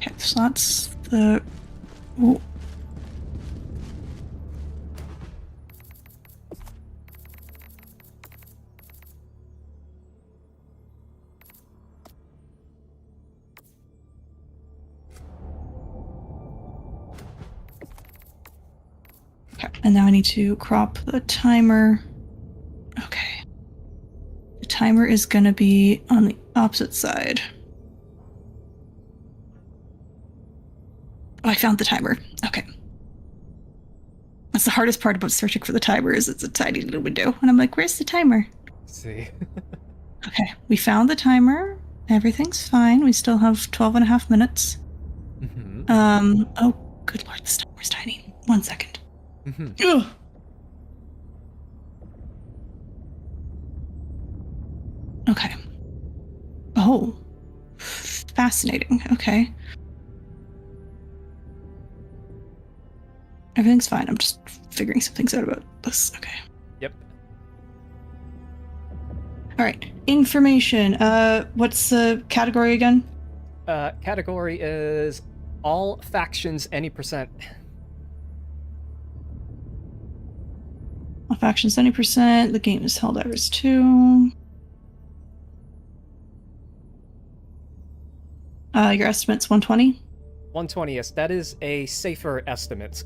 Okay, so that's the... Ooh. Okay, and now I need to crop the timer. Okay. The timer is gonna be on the opposite side. Oh, I found the timer. Okay. That's the hardest part about searching for the timer is it's a tiny little window. And I'm like, where's the timer? Let's see. Okay, we found the timer. Everything's fine. We still have 12 and a half minutes. Mm-hmm. Oh, good lord, this timer's tiny. 1 second. Mm-hmm. Ugh. Okay. Oh. Fascinating. Okay. Everything's fine. I'm just figuring some things out about this. Okay. Yep. All right. Information. What's the category again? Category is all factions any percent. All factions 70%. The game is Helldivers 2. Your estimate's 120? 120, yes. That is a safer estimate.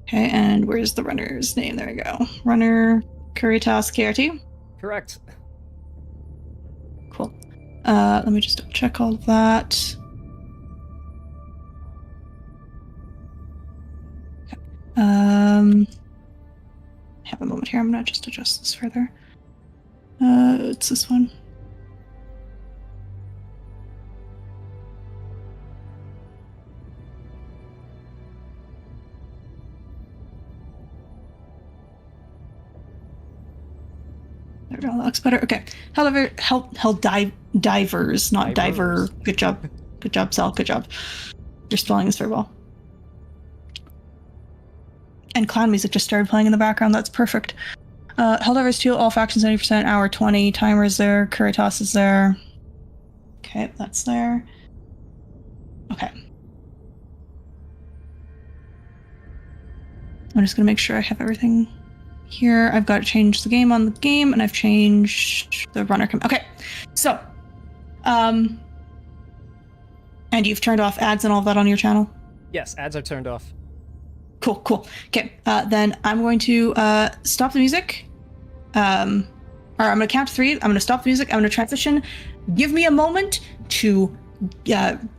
Okay, and where's the runner's name? There we go. Runner Curitas KRT? Correct. Cool. Let me just check all of that. Okay. Have a moment here. I'm gonna just adjust this further. It's this one. There we go. That looks better. Okay. Helldivers, not diver. Good job. Good job, Sal. Good job. You're spelling this very well. And clown music just started playing in the background. That's perfect. Helldivers 2, all factions 70%, hour 20. Timer's there. Curitas is there. Okay, that's there. Okay. I'm just going to make sure I have everything here. I've got to change the game on the game, and I've changed the runner. Okay, so, and you've turned off ads and all of that on your channel? Yes, ads are turned off. Cool. Okay, then I'm going to stop the music. Or I'm going to count to 3. I'm going to stop the music. I'm going to transition. Give me a moment to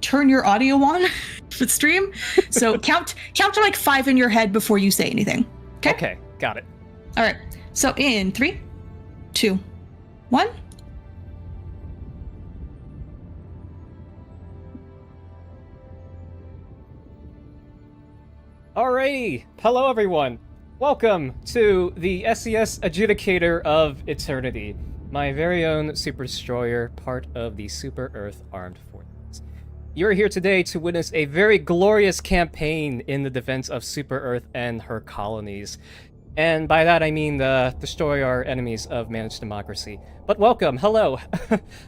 turn your audio on for the stream. So count to like 5 in your head before you say anything. Okay? Okay, got it. All right. So in 3, 2, 1. Alrighty, hello everyone. Welcome to the SES Adjudicator of Eternity, my very own Super Destroyer, part of the Super Earth Armed Forces. You're here today to witness a very glorious campaign in the defense of Super Earth and her colonies. And by that I mean destroy our enemies of managed democracy. But welcome, hello.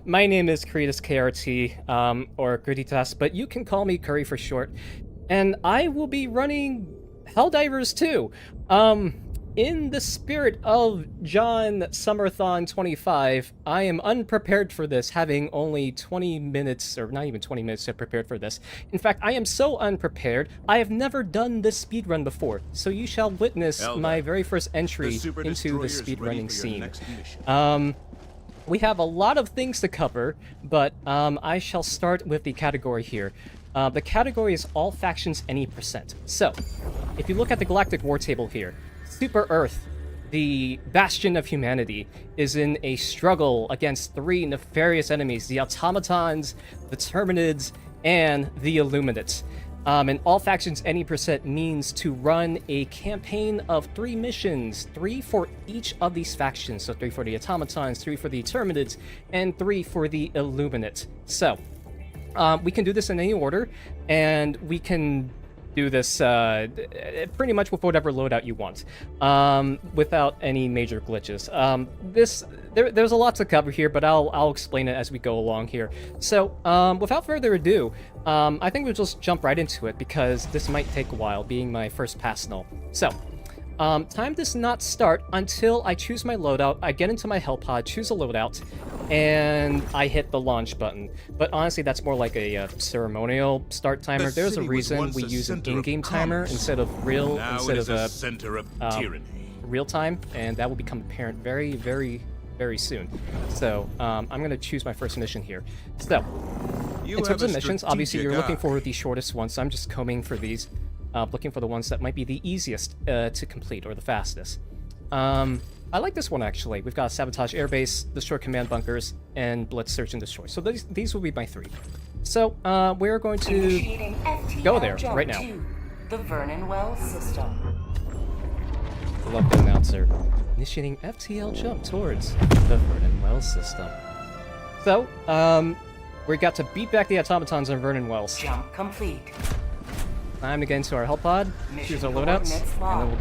My name is Curitas KRT, or Curitas, but you can call me Curry for short. And I will be running Helldivers 2. In the spirit of Jon-Summer-Thon 25, I am unprepared for this, having only 20 minutes, or not even 20 minutes to prepare for this. In fact, I am so unprepared, I have never done this speedrun before, so you shall witness my very first entry into the speedrunning scene. We have a lot of things to cover, but I shall start with the category here. The category is all factions any percent. So, if you look at the Galactic War table here, Super Earth, the bastion of humanity, is in a struggle against 3 nefarious enemies, the Automatons, the Terminids, and the Illuminates. And all factions any percent means to run a campaign of 3 missions, 3 for each of these factions. So 3 for the Automatons, 3 for the Terminids, and 3 for the Illuminate. So, we can do this in any order, and we can do this pretty much with whatever loadout you want, without any major glitches. There's a lot to cover here, but I'll explain it as we go along here. So, without further ado, I think we'll just jump right into it because this might take a while, being my first pass and all. So, time does not start until I choose my loadout, I get into my hell pod, choose a loadout, and I hit the launch button. But honestly, that's more like a ceremonial start timer. There's a reason we use an in-game timer instead of real time, and that will become apparent very, very, very soon. So I'm gonna choose my first mission here. So in terms of missions, obviously you're looking for the shortest ones. So I'm just combing for these. Looking for the ones that might be the easiest to complete or the fastest. I like this one actually. We've got Sabotage Airbase, Destroy Command Bunkers, and Blitz Search and Destroy. So these will be my 3. So we're going to go there right now. The Vernon Wells system. Love the announcer. Initiating FTL jump towards the Vernon Wells system. So we got to beat back the automatons on Vernon Wells. Jump complete. Time to get into our hell pod, choose our loadouts, coordinates and locked. then we'll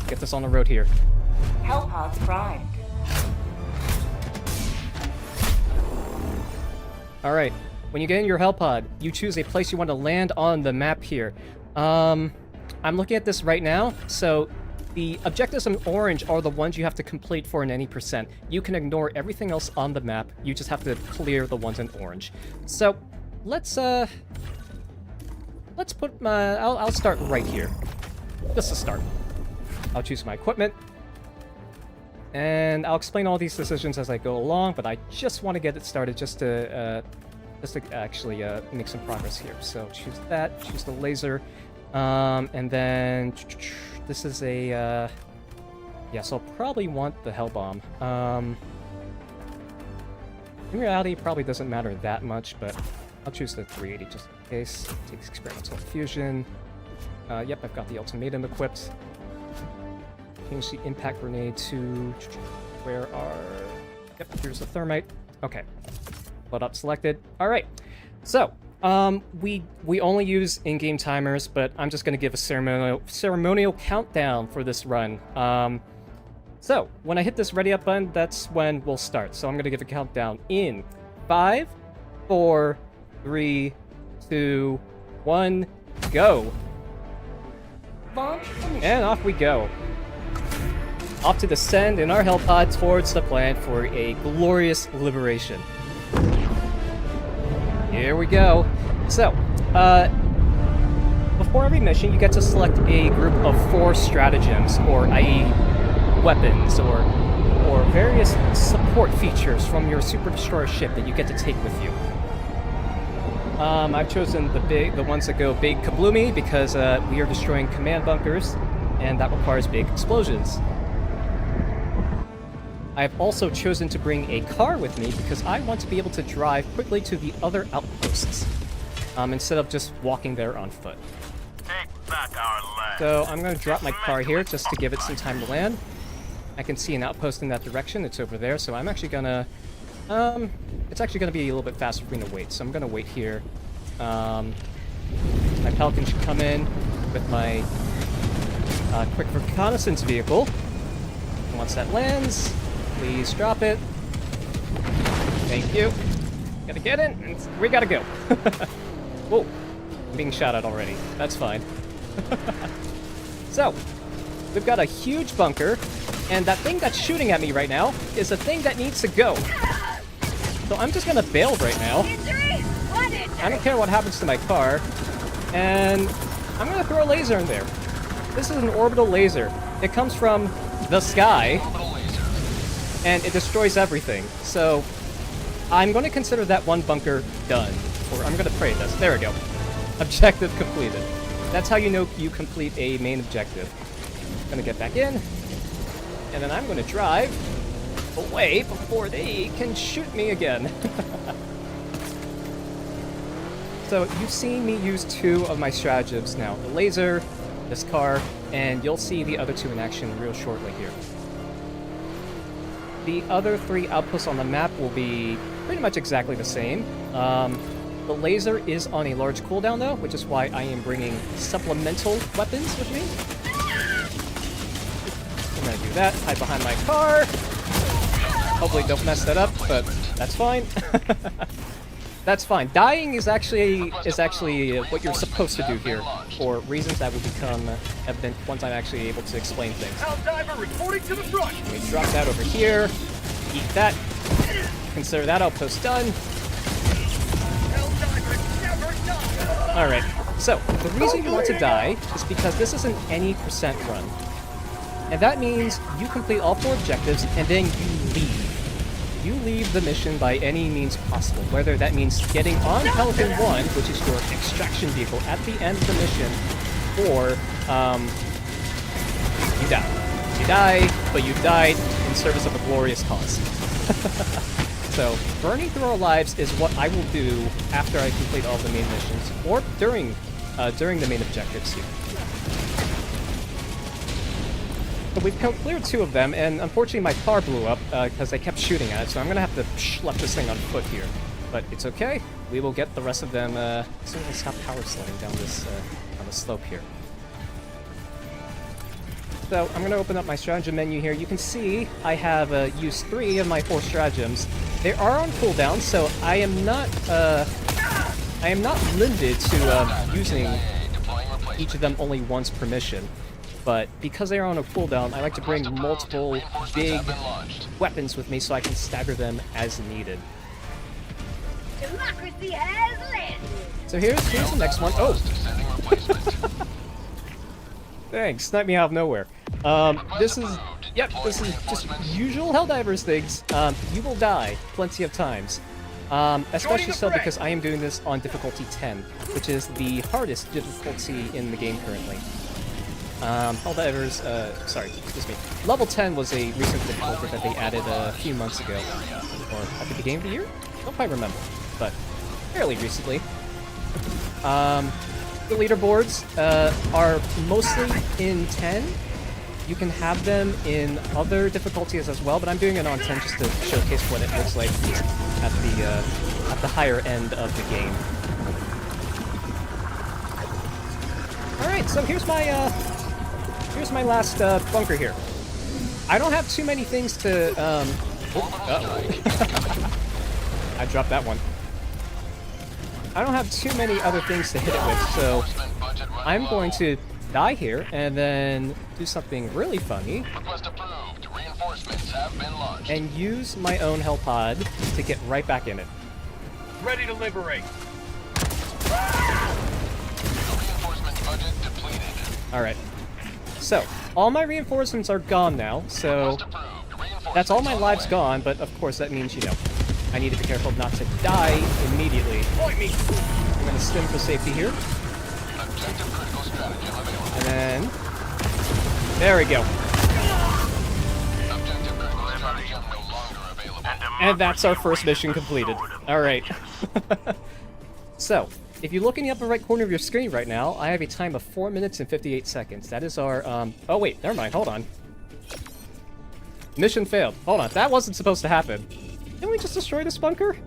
get this on the road here. Hellpods primed. All right, when you get in your hell pod, you choose a place you want to land on the map here. I'm looking at this right now, so the objectives in orange are the ones you have to complete for an any %. You can ignore everything else on the map. You just have to clear the ones in orange. So let's put my... I'll start right here. Just to start. I'll choose my equipment. And I'll explain all these decisions as I go along, but I just want to get it started just to actually make some progress here. So choose that, choose the laser, and then this is a... yeah, so I'll probably want the hell bomb. In reality, it probably doesn't matter that much, but I'll choose the 380 just in case. Takes experimental fusion. Yep, I've got the ultimatum equipped. Change the impact grenade to... Where are... Yep, here's the thermite. Okay. Load up selected. Alright. So, we only use in-game timers, but I'm just going to give a ceremonial countdown for this run. So, when I hit this ready up button, that's when we'll start. So I'm going to give a countdown in 5, 4, 3, 2, 1, go! Launch initiated. And off we go. Off to descend in our hell pod towards the planet for a glorious liberation. Here we go. So, before every mission, you get to select a group of 4 stratagems, or i.e. weapons, or various support features from your Super Destroyer ship that you get to take with you. I've chosen the ones that go big kabloomy because we are destroying command bunkers, and that requires big explosions. I've also chosen to bring a car with me because I want to be able to drive quickly to the other outposts, instead of just walking there on foot. Take back our land. So I'm going to drop my car here just to give it some time to land. I can see an outpost in that direction. It's over there, so I'm actually gonna... it's actually gonna be a little bit faster for me to wait, so I'm gonna wait here. My Pelican should come in with my quick reconnaissance vehicle. And once that lands, please drop it. Thank you. Gotta get it, and we gotta go. Whoa, I'm being shot at already. That's fine. So, we've got a huge bunker, and that thing that's shooting at me right now is a thing that needs to go. So I'm just gonna bail right now. I don't care what happens to my car, and I'm gonna throw a laser in there. This is an orbital laser. It comes from the sky, and it destroys everything. So I'm going to consider that one bunker done. Or I'm going to pray this. There we go. Objective completed. That's how you know you complete a main objective. I'm going to get back in, and then I'm going to drive away before they can shoot me again. So you've seen me use 2 of my stratagems now. The laser, this car, and you'll see the other 2 in action real shortly here. The other 3 outposts on the map will be pretty much exactly the same. The laser is on a large cooldown though, which is why I am bringing supplemental weapons with me. I'm gonna do that, hide behind my car. Hopefully don't mess that up, but that's fine. That's fine. Dying is actually what you're supposed to do here, for reasons that will become evident once I'm actually able to explain things. Helldiver reporting to the front. Let me drop that over here. Eat that. Consider that outpost done. Helldiver never dies. Alright, so the reason you want to die is because this is an any percent run. And that means you complete all 4 objectives and then you leave. You leave the mission by any means possible, whether that means getting on Pelican 1, which is your extraction vehicle at the end of the mission, or you die. You die, but you died in service of a glorious cause. So, burning through our lives is what I will do after I complete all the main missions, or during the main objectives here. But we've cleared 2 of them, and unfortunately my car blew up because I kept shooting at it, so I'm gonna have to schlep this thing on foot here. But it's okay. We will get the rest of them as soon as I stop power slowing down this on the slope here. So I'm gonna open up my stratagem menu here. You can see I have used 3 of my 4 stratagems. They are on cooldown, so I am not limited to using each of them only once per mission. But because they are on a cooldown, I like to bring multiple big weapons with me so I can stagger them as needed. Democracy has landed. So here's the next one. Oh! Thanks, sniped me out of nowhere. This is just usual Helldivers things. You will die plenty of times. Especially so because I am doing this on difficulty 10, which is the hardest difficulty in the game currently. Helldivers, level 10 was a recent difficulty that they added a few months ago. Or at the beginning of the year? Don't quite remember, but fairly recently. The leaderboards are mostly in 10. You can have them in other difficulties as well, but I'm doing it on 10 just to showcase what it looks like at the higher end of the game. Alright, so here's my last bunker here. I don't have too many things to I dropped that one. I don't have too many other things to hit it with, so I'm going to die here and then do something really funny and use my own hell pod to get right back in it. Ready to liberate. Alright. So, all my reinforcements are gone now, so that's all my lives gone, but of course that means, you know, I need to be careful not to die immediately. I'm gonna stim for safety here. And then... there we go. And that's our first mission completed. Alright. So, if you look in the upper right corner of your screen right now, I have a time of 4 minutes and 58 seconds. That is our, oh wait, never mind, hold on. Mission failed. Hold on, that wasn't supposed to happen. Didn't we just destroy this bunker?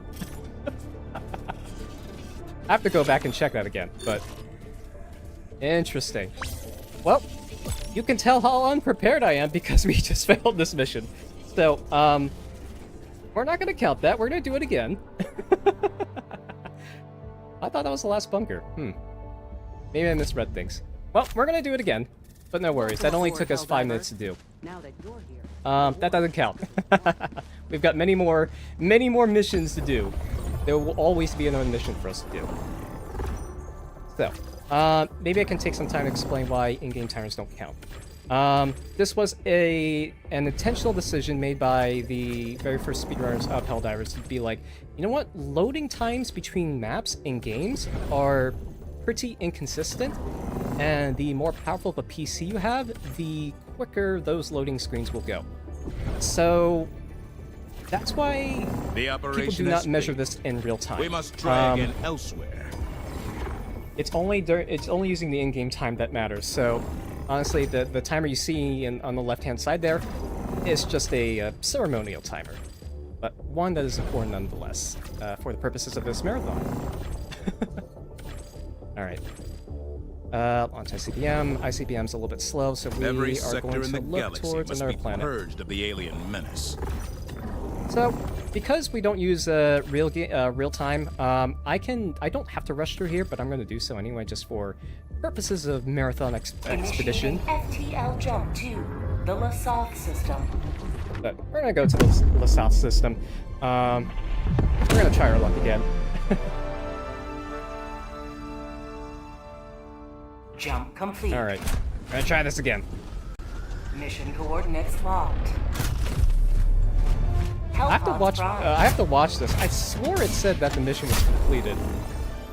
I have to go back and check that again, but... interesting. Well, you can tell how unprepared I am because we just failed this mission. So, we're not gonna count that, we're gonna do it again. I thought that was the last bunker. Maybe I misread things. Well, we're gonna do it again. But no worries, that only took us 5 minutes to do. Now that you're here. That doesn't count. We've got many more missions to do. There will always be another mission for us to do. So, maybe I can take some time to explain why in-game timers don't count. This was an intentional decision made by the very first speedrunners of Helldivers to be like, you know what, loading times between maps and games are pretty inconsistent, and the more powerful of a PC you have, the quicker those loading screens will go. So that's why people do not measure this in real time. We must try again elsewhere. It's only using the in-game time that matters. So honestly, the timer you see on the left-hand side there is just a ceremonial timer, but one that is important nonetheless for the purposes of this marathon. Alright. Launch ICBM. ICBM's a little bit slow, so we Every are sector going in to the look galaxy towards must another be planet. purged of the alien menace. So, because we don't use real time, I don't have to rush through here, but I'm going to do so anyway, just for purposes of marathon expedition. Initiating FTL jump to the Lasov system. But we're going to go to the South system. We're going to try our luck again. Jump complete. All right, we're going to try this again. Mission coordinates locked. I have to watch this. I swore it said that the mission was completed,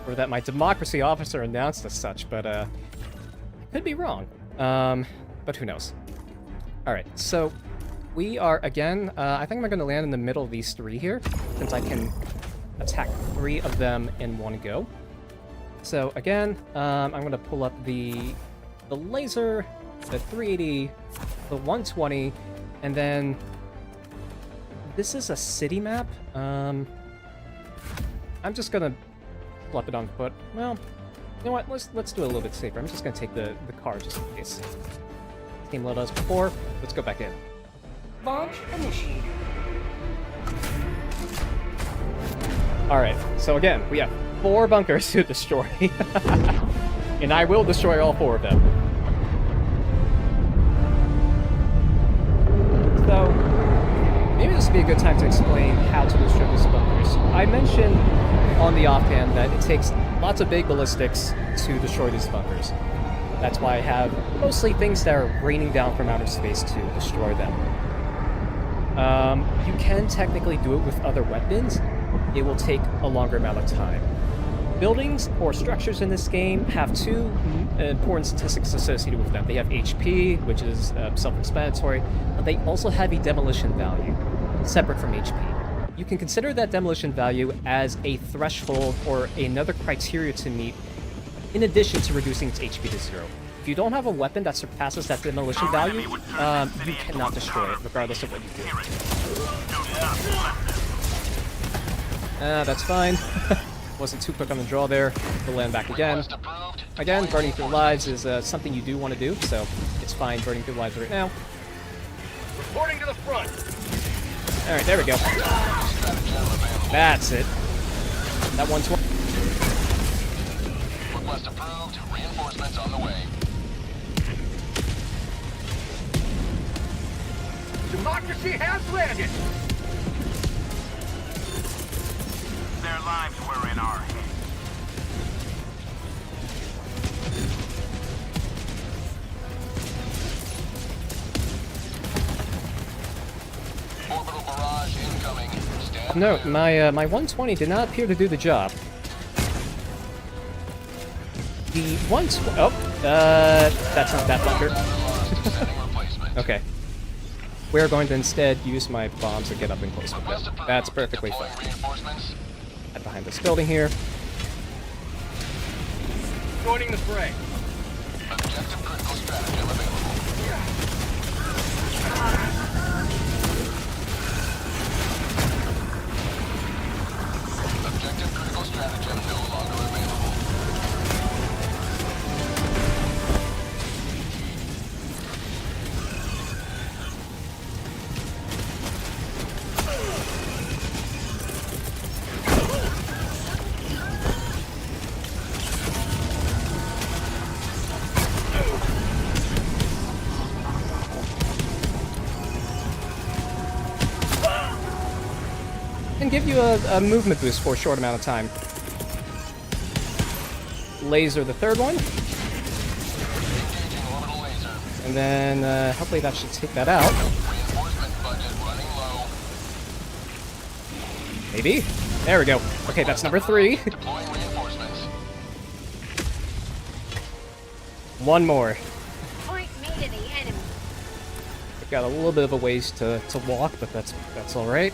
or that my democracy officer announced as such, but I could be wrong. But who knows? All right, so we are again. I think I'm going to land in the middle of these three here, since I can attack 3 of them in one go. So again, I'm going to pull up the laser, the 380, the 120, and then. This is a city map. I'm just gonna flip it on foot. Well, you know what? Let's do it a little bit safer. I'm just gonna take the car just in case. Same load as before. Let's go back in. Launch initiated. All right. So again, we have 4 bunkers to destroy, and I will destroy all 4 of them. So. Maybe this would be a good time to explain how to destroy these bunkers. I mentioned on the offhand that it takes lots of big ballistics to destroy these bunkers. That's why I have mostly things that are raining down from outer space to destroy them. You can technically do it with other weapons. It will take a longer amount of time. Buildings or structures in this game have 2 important statistics associated with them. They have HP, which is self-explanatory, but they also have a demolition value, separate from HP. You can consider that demolition value as a threshold or another criteria to meet, in addition to reducing its HP to 0. If you don't have a weapon that surpasses that demolition value, you cannot destroy it, regardless of what you do. That's fine. Wasn't too quick on the draw there. We'll land back again. Again, burning through lives is something you do want to do, so it's fine burning through lives right now. Reporting to the front. Alright, there we go. That's it. That 120. Request approved. Reinforcements on the way. Democracy has landed. Their lives were in our hands. Orbital barrage incoming. Stand No, clear. my 120 did not appear to do the job. The 120... Oh, that's not that bunker. Sending replacement. Okay. We're going to instead use my bombs to get up and close with them. That's perfectly Deploying fine. reinforcements. Head behind this building here. Joining the fray. Objective critical stratagem available. Objective critical stratagem no longer available. And give you a movement boost for a short amount of time. Laser the third one. Engaging orbital laser. And then hopefully that should take that out. Reinforcement budget running low. Maybe. There we go. Okay, that's number 3. Deploying reinforcements. One more. Point me to the enemy. We've got a little bit of a ways to walk, but that's all right.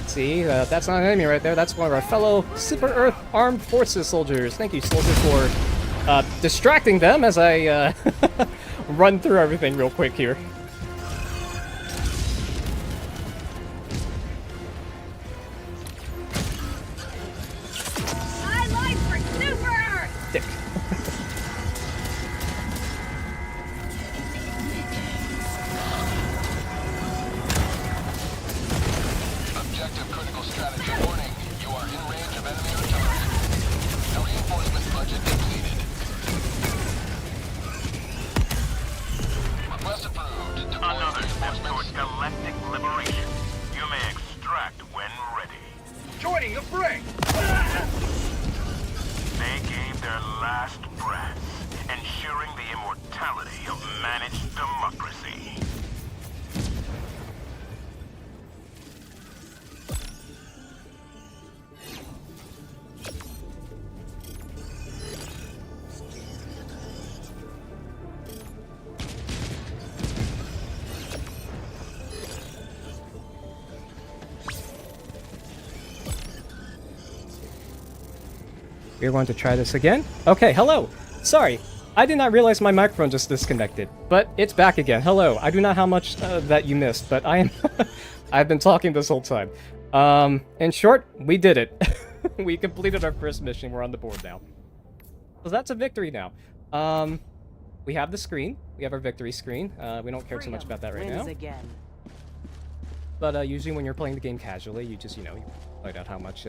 See, that's not an enemy right there. That's one of our fellow Super Earth Armed Forces soldiers. Thank you, soldier, for distracting them as I run through everything real quick here. Objective critical strategy warning. You are in range of enemy artillery. The reinforcement budget depleted. Request approved. Deploy Another step toward reinforcements. galactic liberation. You may extract when ready. Joining the fray! They gave their last breaths, ensuring the immortality of managed democracy. We're going to try this again. Okay, hello. Sorry, I did not realize my microphone just disconnected, but it's back again. Hello. I do not know how much that you missed, but I am. I've been talking this whole time. In short, we did it. We completed our first mission. We're on the board now. So that's a victory now. We have the screen. We have our victory screen. We don't care too much about that right now. Again. But usually when you're playing the game casually, you just, you find out how much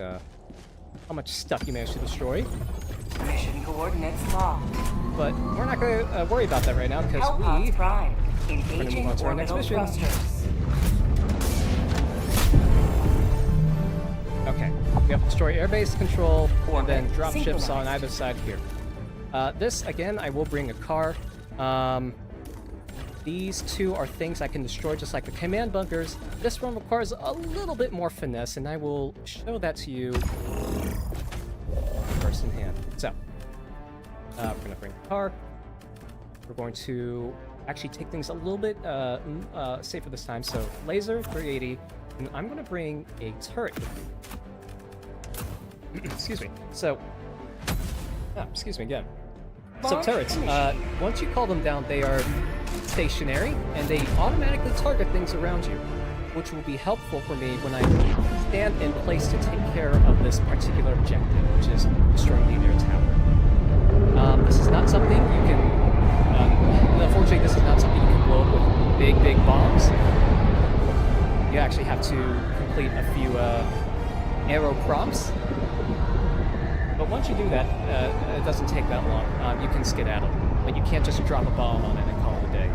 stuff you managed to destroy. Mission coordinates locked. But we're not going to worry about that right now because Hellpods we prime. gonna move Engaging on to our next orbital mission. thrusters. Okay, we have destroy airbase control and then Orbit drop ships on synchronized. either side here. This again, I will bring a car. These two are things I can destroy just like the command bunkers. This one requires a little bit more finesse, and I will show that to you first in hand. So, we're going to bring the car. We're going to actually take things a little bit safer this time. So, laser, 380, and I'm going to bring a turret with me. Excuse me. So, excuse me again. So Launch turrets, initiated. once you call them down, they are stationary, and they automatically target things around you, which will be helpful for me when I stand in place to take care of this particular objective, which is destroying the air tower. This is not something you can, unfortunately, this is not something you can blow up with big bombs. You actually have to complete a few arrow prompts. But once you do that, it doesn't take that long. You can skedaddle, but you can't just drop a bomb on it and call it a day.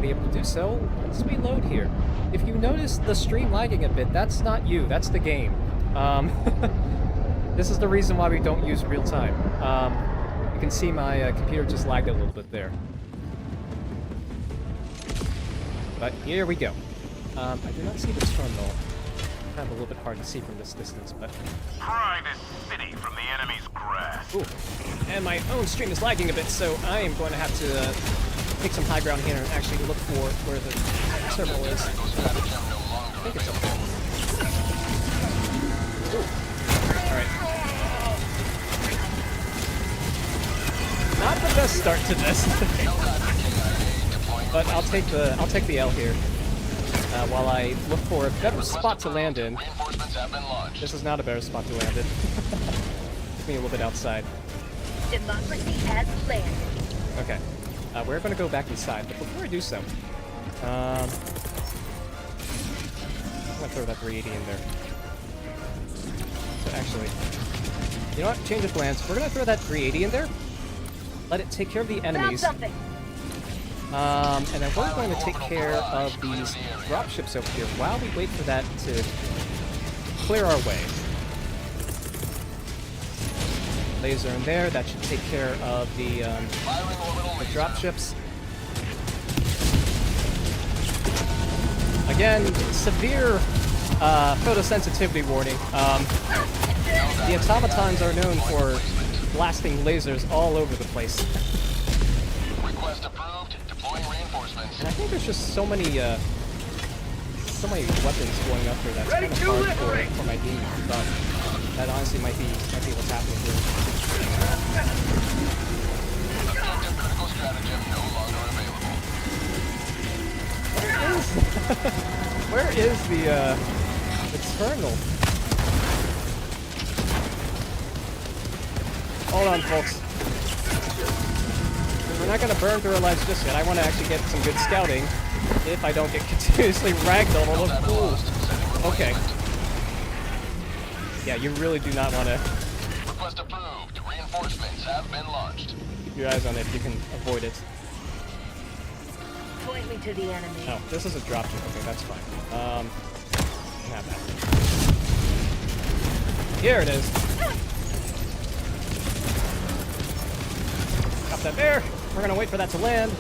Be able to do so once we load here. If you notice the stream lagging a bit, that's not you, that's the game. This is the reason why we don't use real time. You can see my computer just lagged a little bit there. But here we go. I do not see the terminal. Kind of a little bit hard to see from this distance, but... Pry this city from the enemy's grasp. Ooh. And my own stream is lagging a bit, so I am going to have to take some high ground here and actually look for where the terminal is. I think it's up there. Ooh. Alright. Not the best start to this. But I'll take the L here. While I look for a better spot to land in. This is not a better spot to land in. It's me a little bit outside. Democracy has landed. Okay. We're going to go back inside, but before I do so, I'm going to throw that 380 in there. So actually, you know what? Change of plans. We're going to throw that 380 in there. Let it take care of the Found enemies. something. And then we're going to take care of these dropships over here while we wait for that to clear our way. Laser in there, that should take care of the dropships. Again, severe photosensitivity warning. The automatons are known for blasting lasers all over the place. Request approved. Deploying reinforcements. And I think there's just so many weapons going up here that's Ready kind of to hard liberate! for my team, but that honestly might be what's happening here. Objective critical stratagem no longer available. Where is the terminal? Hold on, folks. We're not gonna burn through our lives just yet. I want to actually get some good scouting if I don't get continuously ragdolled all over. Ooh. Okay. Yeah, you really do not want to Request approved. Reinforcements have been launched. keep your eyes on it if you can avoid it. Point me to the enemy. Oh, this is a dropship. Okay, that's fine. Can have that. Here it is. Got that there. We're gonna wait for that to land.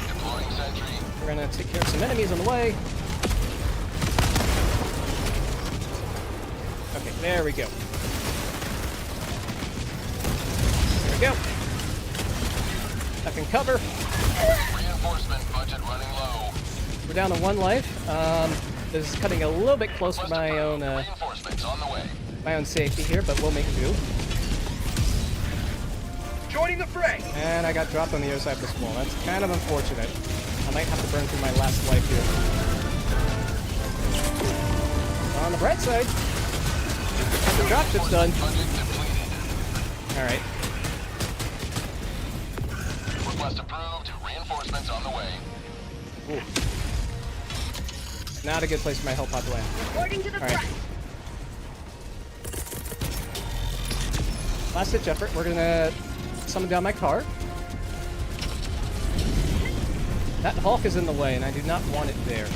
Deploying sentry. We're gonna take care of some enemies on the way. Okay, there we go. There we go. I can cover. Reinforcement budget running low. We're down to 1 life. This is cutting a little bit close for my own Reinforcements on the way. safety here, but we'll make do. Joining the fray. And I got dropped on the other side of this wall. That's kind of unfortunate. I might have to burn through my last life here. On the bright side, the dropship's done. Budget depleted. Alright. Request approved. Reinforcements on the way. Ooh. Not a good place for my help pod to land. Reporting to the Alright. front. Last ditch effort. We're gonna summon down my car. That Hulk is in the way, and I do not want it there.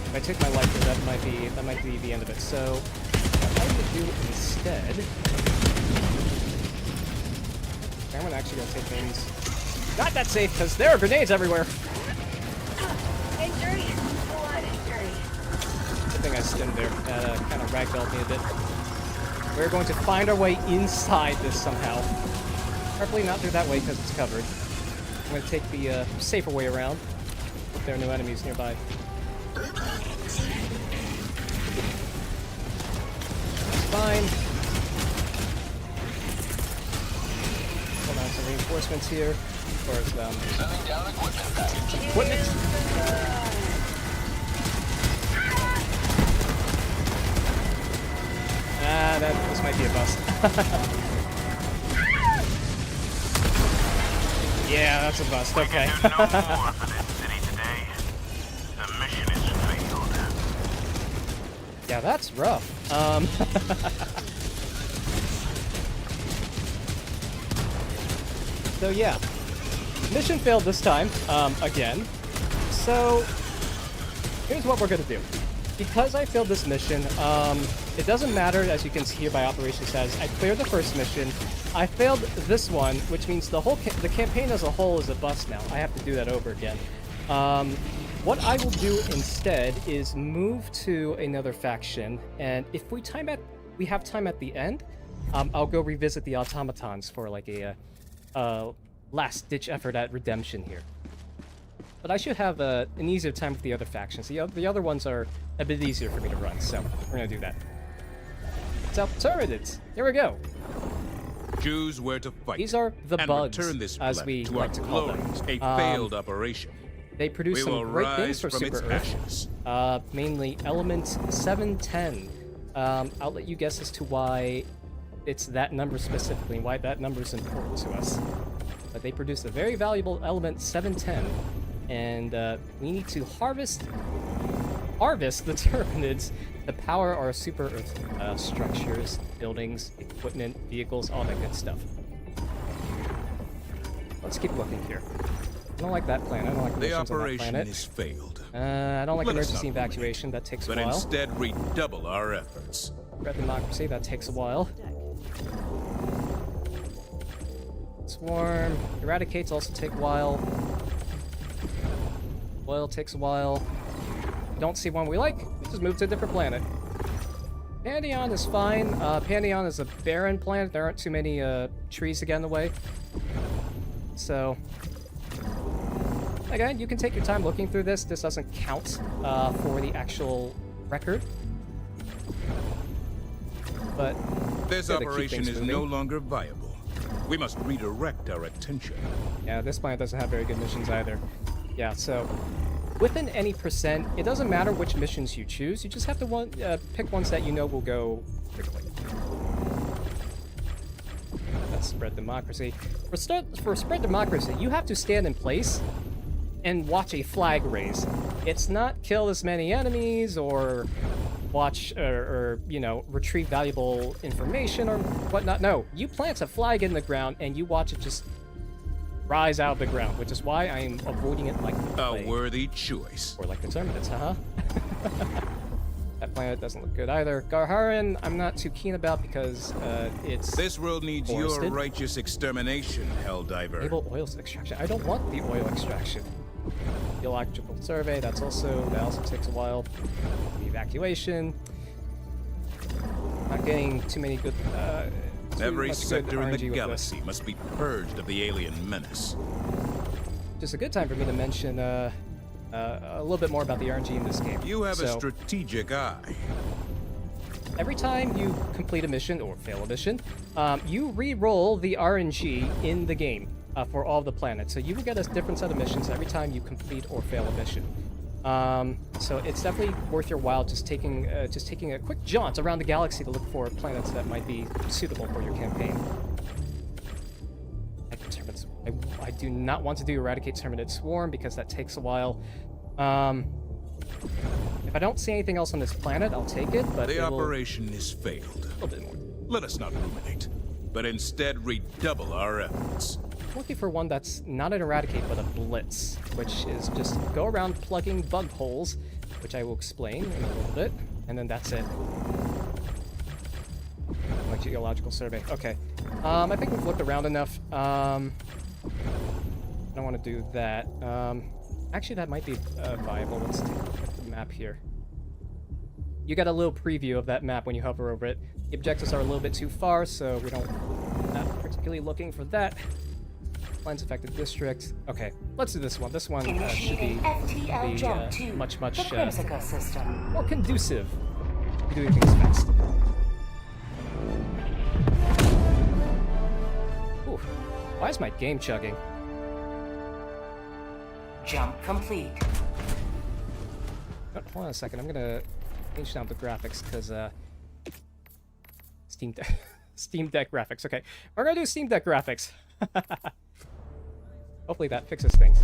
If I take my life here, that might be the end of it. So what I'm gonna do instead, I'm actually gonna take things not that safe because there are grenades everywhere. Injury. Blood injury. Good thing I stemmed there. That kind of ragdolled me a bit. We're going to find our way inside this somehow. Preferably not through that way because it's covered. I'm going to take the safer way around. If there are no enemies nearby. That's fine. Hold on, some reinforcements here. As far as Sending down equipment package. equipment. This might be a bust. Yeah, that's a bust. Okay. We can do no more for this city today. The mission is failed. Yeah, that's rough. So yeah, mission failed this time, again. So here's what we're gonna do. Because I failed this mission, it doesn't matter, as you can see here by operation status. I cleared the first mission. I failed this one, which means the campaign as a whole is a bust now. I have to do that over again. What I will do instead is move to another faction, and if we have time at the end, I'll go revisit the automatons for like a last-ditch effort at redemption here. But I should have an easier time with the other factions. The other ones are a bit easier for me to run, so we're gonna do that. Self-turrets. Here we go. Choose where to fight. These are the and bugs, return this as planet we to like our to call them. glories, a failed operation. They produce We will some great things rise for from Super its Earth. ashes. Mainly element 710. I'll let you guess as to why it's that number specifically, and why that number is important to us. But they produce a very valuable element 710, and we need to harvest the Tyranids to power our Super Earth structures, buildings, equipment, vehicles, all that good stuff. Let's keep looking here. I don't like that planet. I don't like The missions on that operation planet. is failed. I don't like Let us emergency not ruin it, evacuation. That takes a But while. instead redouble our efforts. Red democracy. That takes a while. Swarm. Eradicates also take a while. Oil takes a while. Don't see one we like. Just move to a different planet. Pandion is fine. Pandion is a barren planet. There aren't too many trees to get in the way. So, again, you can take your time looking through this. This doesn't count for the actual record. But This gotta keep operation things is moving. no longer viable. We must redirect our attention. Yeah, this planet doesn't have very good missions either. Yeah, so within any percent, it doesn't matter which missions you choose. You just have to pick ones that you know will go quickly. That's spread democracy. For spread democracy, you have to stand in place and watch a flag raise. It's not kill as many enemies or watch or you know, retrieve valuable information or whatnot. No, you plant a flag in the ground and you watch it just rise out of the ground, which is why I am avoiding it like the plague. A worthy choice. Or like the Terminids, haha. That planet doesn't look good either. Garharan, I'm not too keen about because it's This world needs forested. your righteous extermination, Helldiver. Enable oil extraction. I don't want the oil extraction. Geological survey, that also takes a while. The evacuation. Not getting too many good Every much good sector in RNG the with galaxy must be purged of the alien menace. Just a good time for me to mention a little bit more about the RNG in this game. You have a So, strategic eye. every time you complete a mission or fail a mission, you re-roll the RNG in the game for all of the planets. So you will get a different set of missions every time you complete or fail a mission. So it's definitely worth your while just taking a quick jaunt around the galaxy to look for planets that might be suitable for your campaign. I do not want to do Eradicate Terminid Swarm because that takes a while. If I don't see anything else on this planet, I'll take it, but The operation is failed. a little bit more. Let us not ruminate, but instead redouble our efforts. I'm looking for one that's not an Eradicate, but a Blitz, which is just go around plugging bug holes, which I will explain in a little bit, and then that's it. Like geological survey. Okay. I think we've looked around enough. I don't want to do that. Actually, that might be viable. Let's take a look at the map here. You got a little preview of that map when you hover over it. The objectives are a little bit too far, so we don't not particularly looking for that. Lines affected district. Okay, let's do this one. This one should be Initiating FTL jump to much the Crimsica system. more conducive to doing things fast. Ooh, why is my game chugging? Jump complete. Oh, hold on a second. I'm gonna change down the graphics because Steam Deck graphics. Okay, we're gonna do Steam Deck graphics. Hopefully that fixes things.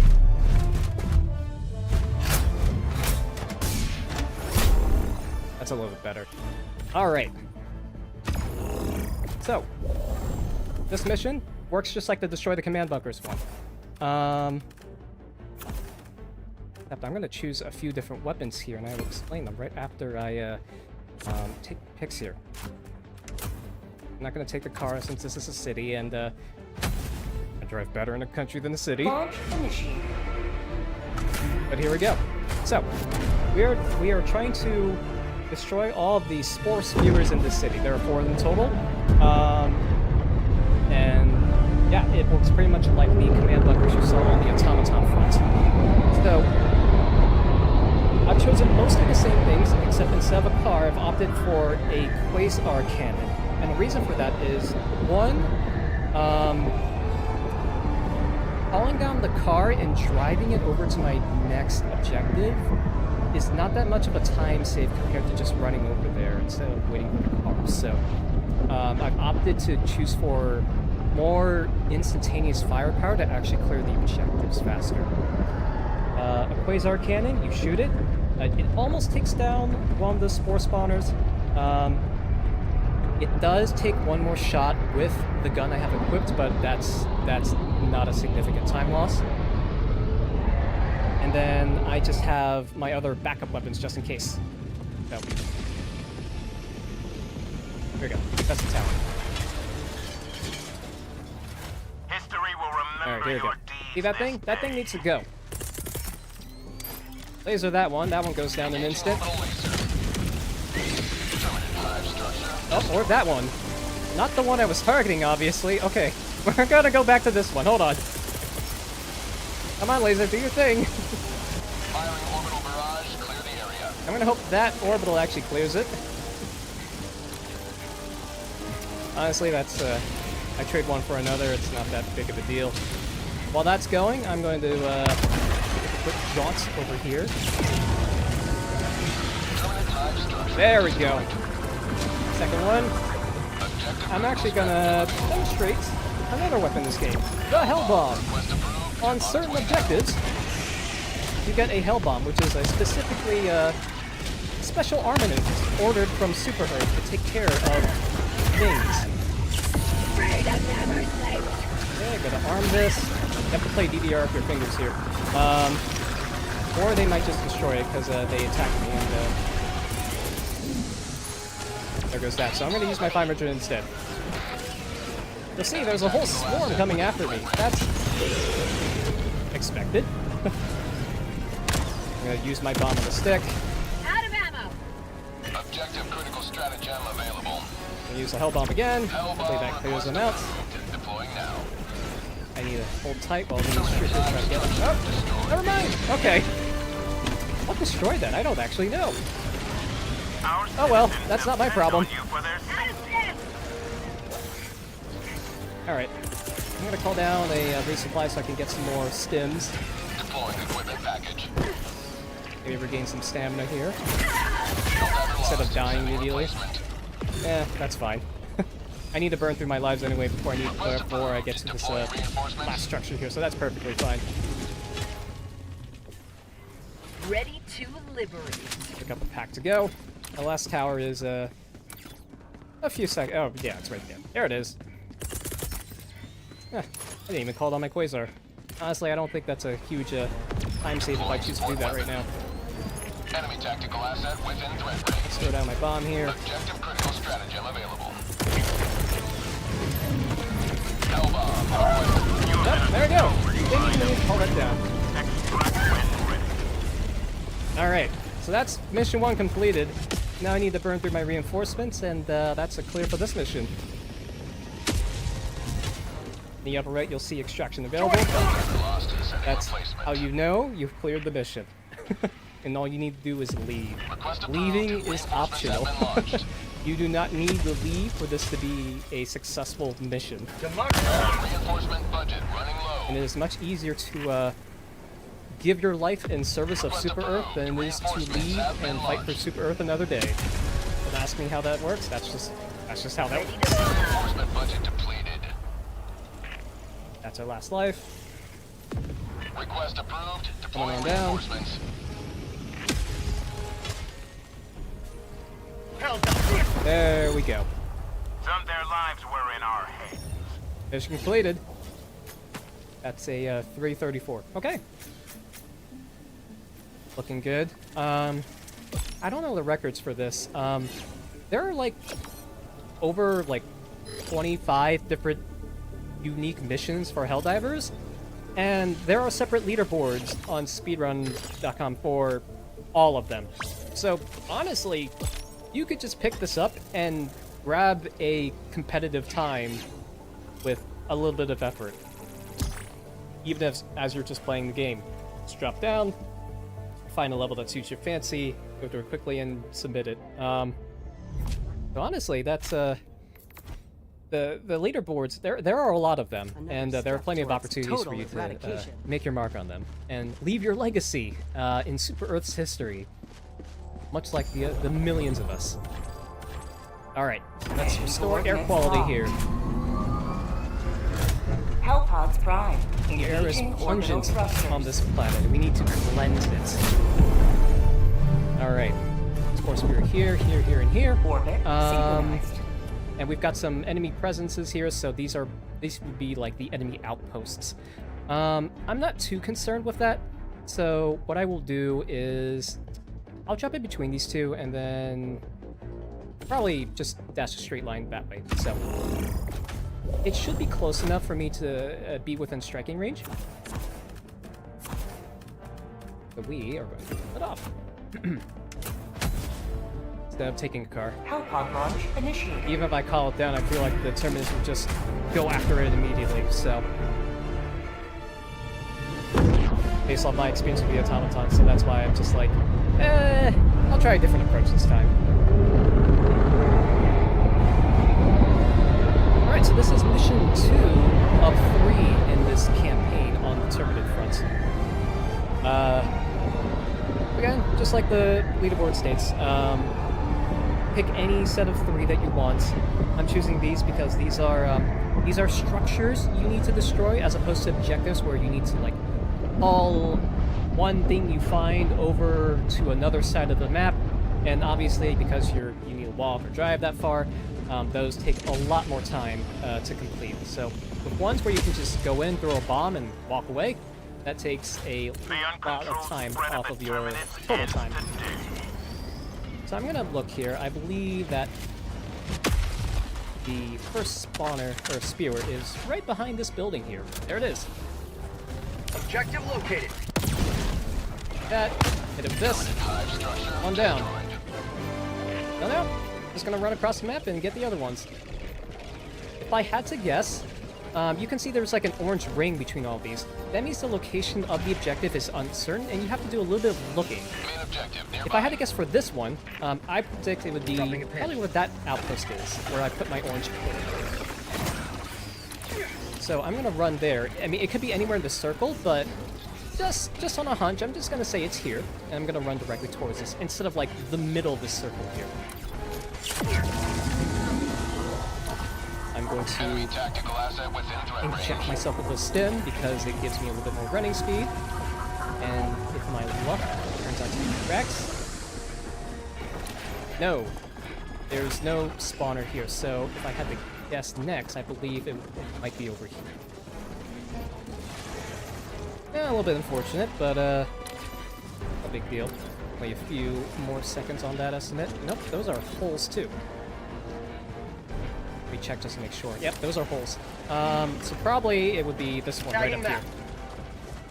That's a little bit better. All right. So this mission works just like the destroy the command bunkers one. Except I'm gonna choose a few different weapons here, and I will explain them right after I take pics here. I'm not gonna take the car since this is a city, and I drive better in a country than the city. Launch initiated. But here we go. So we are trying to destroy all of the spore spewers in this city. There are 4 in total, and yeah, it works pretty much like the command bunkers you saw on the automaton front. So I've chosen mostly the same things, except instead of a car, I've opted for a quasar cannon. And the reason for that is, one, hauling down the car and driving it over to my next objective is not that much of a time save compared to just running over there instead of waiting for the car. So I've opted to choose for more instantaneous firepower to actually clear the objectives faster. A quasar cannon, you shoot it. It almost takes down one of the spore spawners. It does take one more shot with the gun I have equipped, but that's not a significant time loss. And then I just have my other backup weapons just in case. So here we go. That's the tower. History will remember Alright, here we go. your deeds. See that thing? this That thing day. needs to go. Laser that one. That one goes down in an instant. Oh, or that one. Not the one I was targeting, obviously. Okay, we're gonna go back to this one. Hold on. Come on, laser, do your thing. Firing orbital barrage, clear the area. I'm gonna hope that orbital actually clears it. Honestly, that's, I trade one for another. It's not that big of a deal. While that's going, I'm going to, quick jaunt over here. There we go. Second one. I'm actually gonna demonstrate another weapon in this game. The Hell Bomb. On certain objectives, you get a Hell Bomb, which is a specifically special armament ordered from Super Earth to take care of things. Okay, gotta arm this. You have to play DDR with your fingers here. Or they might just destroy it because they attacked me and there goes that. So I'm gonna use my Fire Merchant instead. You'll see there's a whole swarm coming after me. That's expected. I'm gonna use my bomb on the stick. Out of ammo. Objective critical stratagem available. I'm gonna use the Hell Bomb again. Hopefully that clears them out. Deploying now. I need to hold tight while these troopers try to get them. Oh, never mind. Okay. What destroyed that? I don't actually know. Oh well, that's not my problem. Alright. I'm gonna call down a resupply so I can get some more stims. Deploying equipment package. Maybe regain some stamina here. Instead of dying immediately. That's fine. I need to burn through my lives anyway before I get to this last structure here, so that's perfectly fine. Ready to liberate. Pick up a pack to go. The last tower is a few seconds. Oh yeah, it's right there. There it is. I didn't even call it on my Quasar. Honestly, I don't think that's a huge time save if I choose to do that right now. Enemy tactical asset within threat range. Let's throw down my bomb here. Objective critical stratagem available. Hell bomb. Oh, there we go. Didn't even need to call that down. Alright, so that's mission 1 completed. Now I need to burn through my reinforcements, and that's a clear for this mission. In the upper right, you'll see extraction available. That's how you know you've cleared the mission. And all you need to do is leave. Leaving is optional. You do not need to leave for this to be a successful mission. Reinforcement budget running low. And it is much easier to give your life in service of Super Earth than it is to leave and fight for Super Earth another day. Don't ask me how that works. That's just how that works. Reinforcement budget depleted. That's our last life. Request approved. Coming Deploying on down. reinforcements. There we go. Some of their lives were in our hands. Mission completed. That's a 334. Okay. Looking good. I don't know the records for this. There are like over like 25 different unique missions for Helldivers, and there are separate leaderboards on speedrun.com for all of them. So honestly, you could just pick this up and grab a competitive time with a little bit of effort, even as you're just playing the game. Just drop down, find a level that suits your fancy, go through it quickly, and submit it. So honestly, that's the leaderboards. There are a lot of them, and there are plenty of opportunities for you to make your mark on them and leave your legacy in Super Earth's history, much like the millions of us. All right, let's restore air quality here. Hellpods Prime. The air is Engaging pungent orbital thrusters. on this planet, and we need to cleanse it. Alright. Of course, we're here, and here. Orbit synchronized. And we've got some enemy presences here, so these would be like the enemy outposts. I'm not too concerned with that, so what I will do is I'll jump in between these two, and then probably just dash a straight line that way. So it should be close enough for me to be within striking range. So we are going to put it off. Instead of taking a car. Hellpod launch initiated. Even if I call it down, I feel like the Terminus would just go after it immediately, so. Based on my experience with the Automaton, so that's why I'm just like, I'll try a different approach this time. Alright, so this is mission 2 of 3 in this campaign on the Terminated front. Again, just like the leaderboard states, pick any set of 3 that you want. I'm choosing these because these are structures you need to destroy, as opposed to objectives where you need to like haul one thing you find over to another side of the map. And obviously, because you need to walk or drive that far, those take a lot more time to complete. So with ones where you can just go in, throw a bomb, and walk away, that takes a lot of time off of your total time. So I'm gonna look here. I believe that the first spawner, or spear, is right behind this building here. There it is. Objective located. That, hit him this. One down. No. Just gonna run across the map and get the other ones. If I had to guess, you can see there's like an orange ring between all of these. That means the location of the objective is uncertain, and you have to do a little bit of looking. If I had to guess for this one, I predict it would be probably where that outpost is, where I put my orange coat. So I'm gonna run there. I mean, it could be anywhere in the circle, but just on a hunch, I'm just gonna say it's here, and I'm gonna run directly towards this instead of like the middle of this circle here. I'm going to inject myself with a stim because it gives me a little bit more running speed. And if my luck turns out to be correct... No. There's no spawner here, so if I had to guess next, I believe it might be over here. Yeah, a little bit unfortunate, but no big deal. Wait a few more seconds on that estimate. Nope, those are holes too. Let me check just to make sure. Yep, those are holes. So probably it would be this one right up here.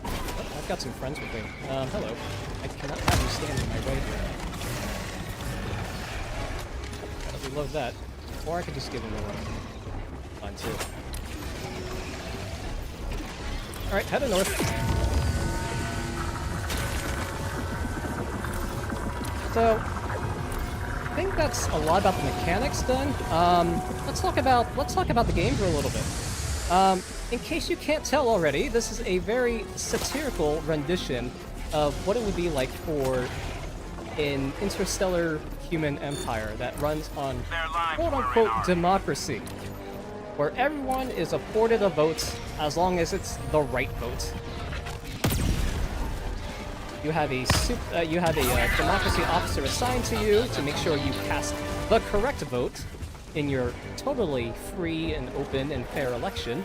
Oh, I've got some friends with me. Hello. I cannot have you stand in my way. Gotta reload that. Or I could just give him a run. Fine too. Alright, head north. So, I think that's a lot about the mechanics done. Let's talk about the game for a little bit. In case you can't tell already, this is a very satirical rendition of what it would be like for an interstellar human empire that runs on quote-unquote democracy, where everyone is afforded a vote as long as it's the right vote. You have a democracy officer assigned to you to make sure you cast the correct vote in your totally free and open and fair election.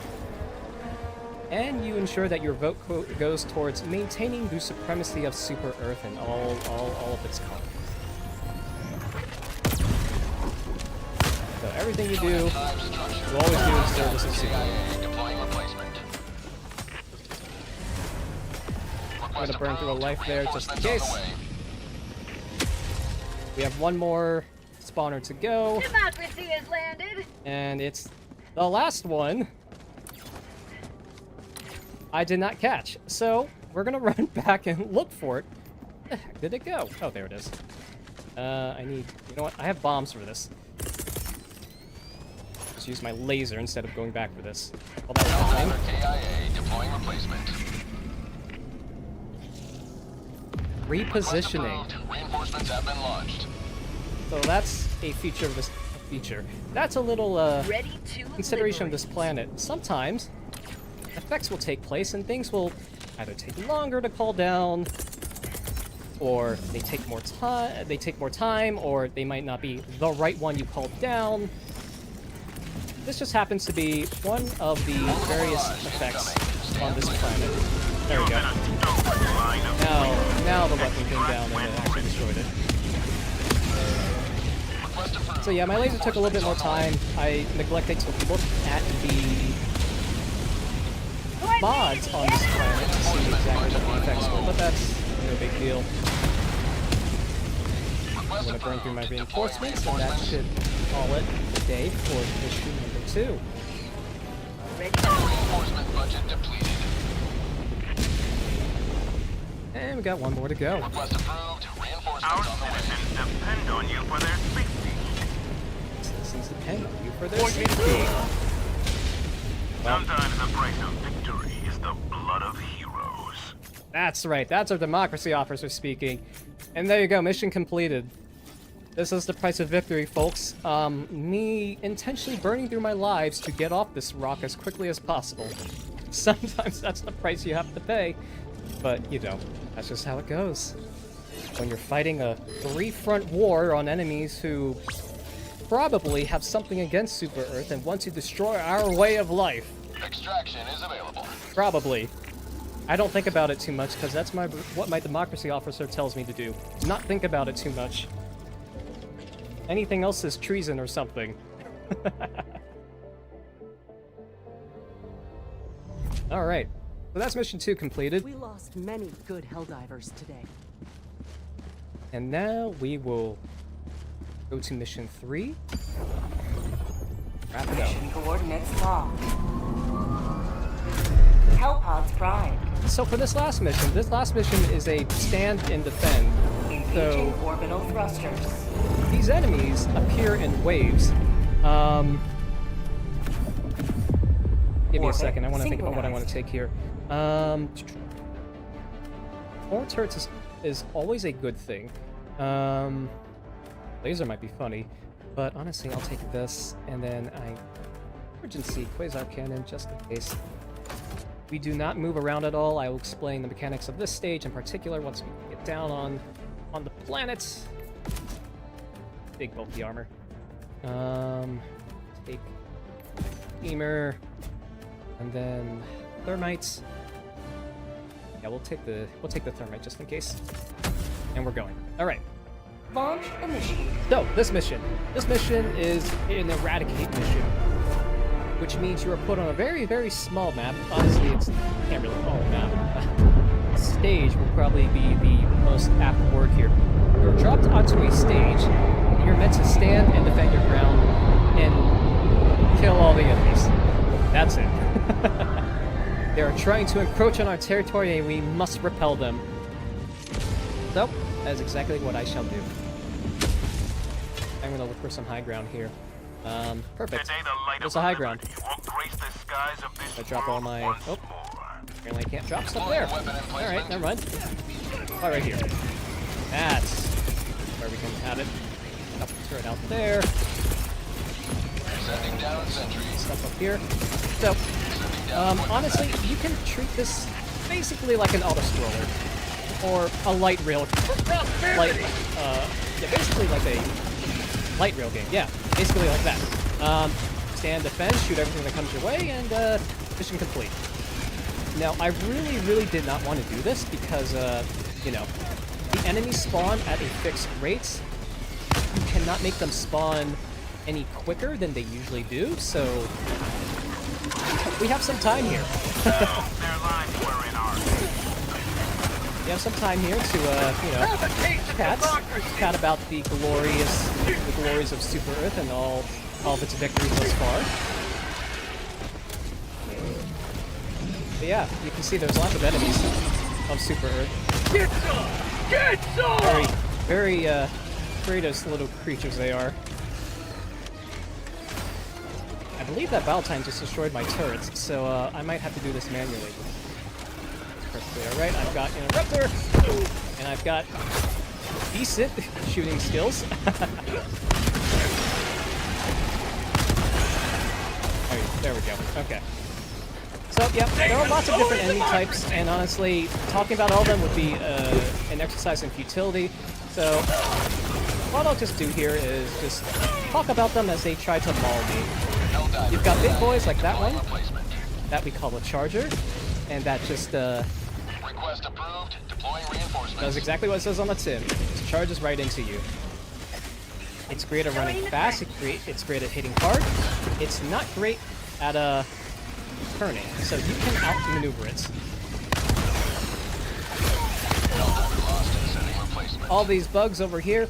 And you ensure that your vote goes towards maintaining the supremacy of Super Earth and all of its colonies. So everything you do, you always do in service of Super Earth. I'm gonna burn through a life there just in case. We have one more spawner to go. Democracy has landed. And it's the last one I did not catch. So we're gonna run back and look for it. Where the heck did it go? Oh, there it is. You know what? I have bombs for this. Just use my laser instead of going back for this. Well, that was the KIA deploying replacement. Repositioning. Reinforcements have been launched. So that's a feature of this feature. That's a little Ready to consideration of liberate. this planet. Sometimes effects will take place and things will either take longer to call down, or they take more time, or they might not be the right one you called down. This just happens to be one of the various effects on this planet. There we go. Now the weapon came down and it actually destroyed it. So yeah, my laser took a little bit more time. I neglected to look at the mods on this planet to see exactly what the effects were, but that's no big deal. I'm gonna burn through my reinforcements, and that should call it a day for issue number 2. Reinforcement budget depleted. And we got one more to go. Request approved. Reinforcements Our on the way. citizens depend on you for their safety. Citizens depend on you for their Point me to safety. Sometimes the price of victory is the blood of heroes. That's right, that's our democracy officer speaking. And there you go, mission completed. This is the price of victory, folks. Me intentionally burning through my lives to get off this rock as quickly as possible. Sometimes that's the price you have to pay. But, you know, that's just how it goes. When you're fighting a three-front war on enemies who probably have something against Super Earth and want to destroy our way of life. Extraction is available. Probably. I don't think about it too much, because that's what my democracy officer tells me to do. Not think about it too much. Anything else is treason or something. Alright. So that's mission 2 completed. We lost many good Helldivers today. And now we will go to mission 3. Wrap it up. Mission coordinates locked. Hellpods primed. So for this last mission is a stand and defend. Engaging orbital thrusters. These enemies appear in waves. Give me a second. I want to think about what I want to take here. More turrets is always a good thing. Laser might be funny, but honestly, I'll take this, and then emergency quasar cannon just in case. We do not move around at all. I will explain the mechanics of this stage in particular once we get down on the planet. Big bulky armor. Take steamer, and then thermites. Yeah, we'll take the thermite just in case. And we're going. All right. Launch initiated. So this mission is an eradicate mission, which means you are put on a very, very small map. Honestly, can't really call it a map. Stage will probably be the most apt word here. You're dropped onto a stage. You're meant to stand and defend your ground and kill all the enemies. That's it. They are trying to encroach on our territory, and we must repel them. So, that is exactly what I shall do. I'm gonna look for some high ground here. Perfect. Today, the light There's of a high ground. liberty will grace the skies of this I drop all world my... once Oh, more. apparently I can't drop stuff there. Alright, never mind. Oh, right here. That's where we can have it. Up the turret out there. Sending down sentry. Stuff up here. So, honestly, you can treat this basically like an auto-scroller. Or a light rail... yeah, basically like a light rail game. Yeah, basically like that. Stand, defend, shoot everything that comes your way, and mission complete. Now, I really did not want to do this because, you know, the enemies spawn at a fixed rate. You cannot make them spawn any quicker than they usually do, so we have some time here. Their lines were in ours. We have some time here to, you know, chat about the glories of Super Earth and all of its victories thus far. But yeah, you can see there's lots of enemies of Super Earth. Get some! Get some! Very greatest little creatures they are. I believe that Valentine just destroyed my turrets, so I might have to do this manually. Perfectly alright, I've got Interrupter, and I've got decent shooting skills. There we go. Okay. So, yeah, there are lots of different enemy types, and honestly, talking about all of them would be an exercise in futility. So, what I'll just do here is just talk about them as they try to maul me. You've got big boys like that one, that we call a charger, and that just Request approved. Deploying reinforcements. does exactly what it says on the tin. It charges right into you. It's great at running fast, it's great at hitting hard. It's not great at turning, so you can outmaneuver it. All these bugs over here.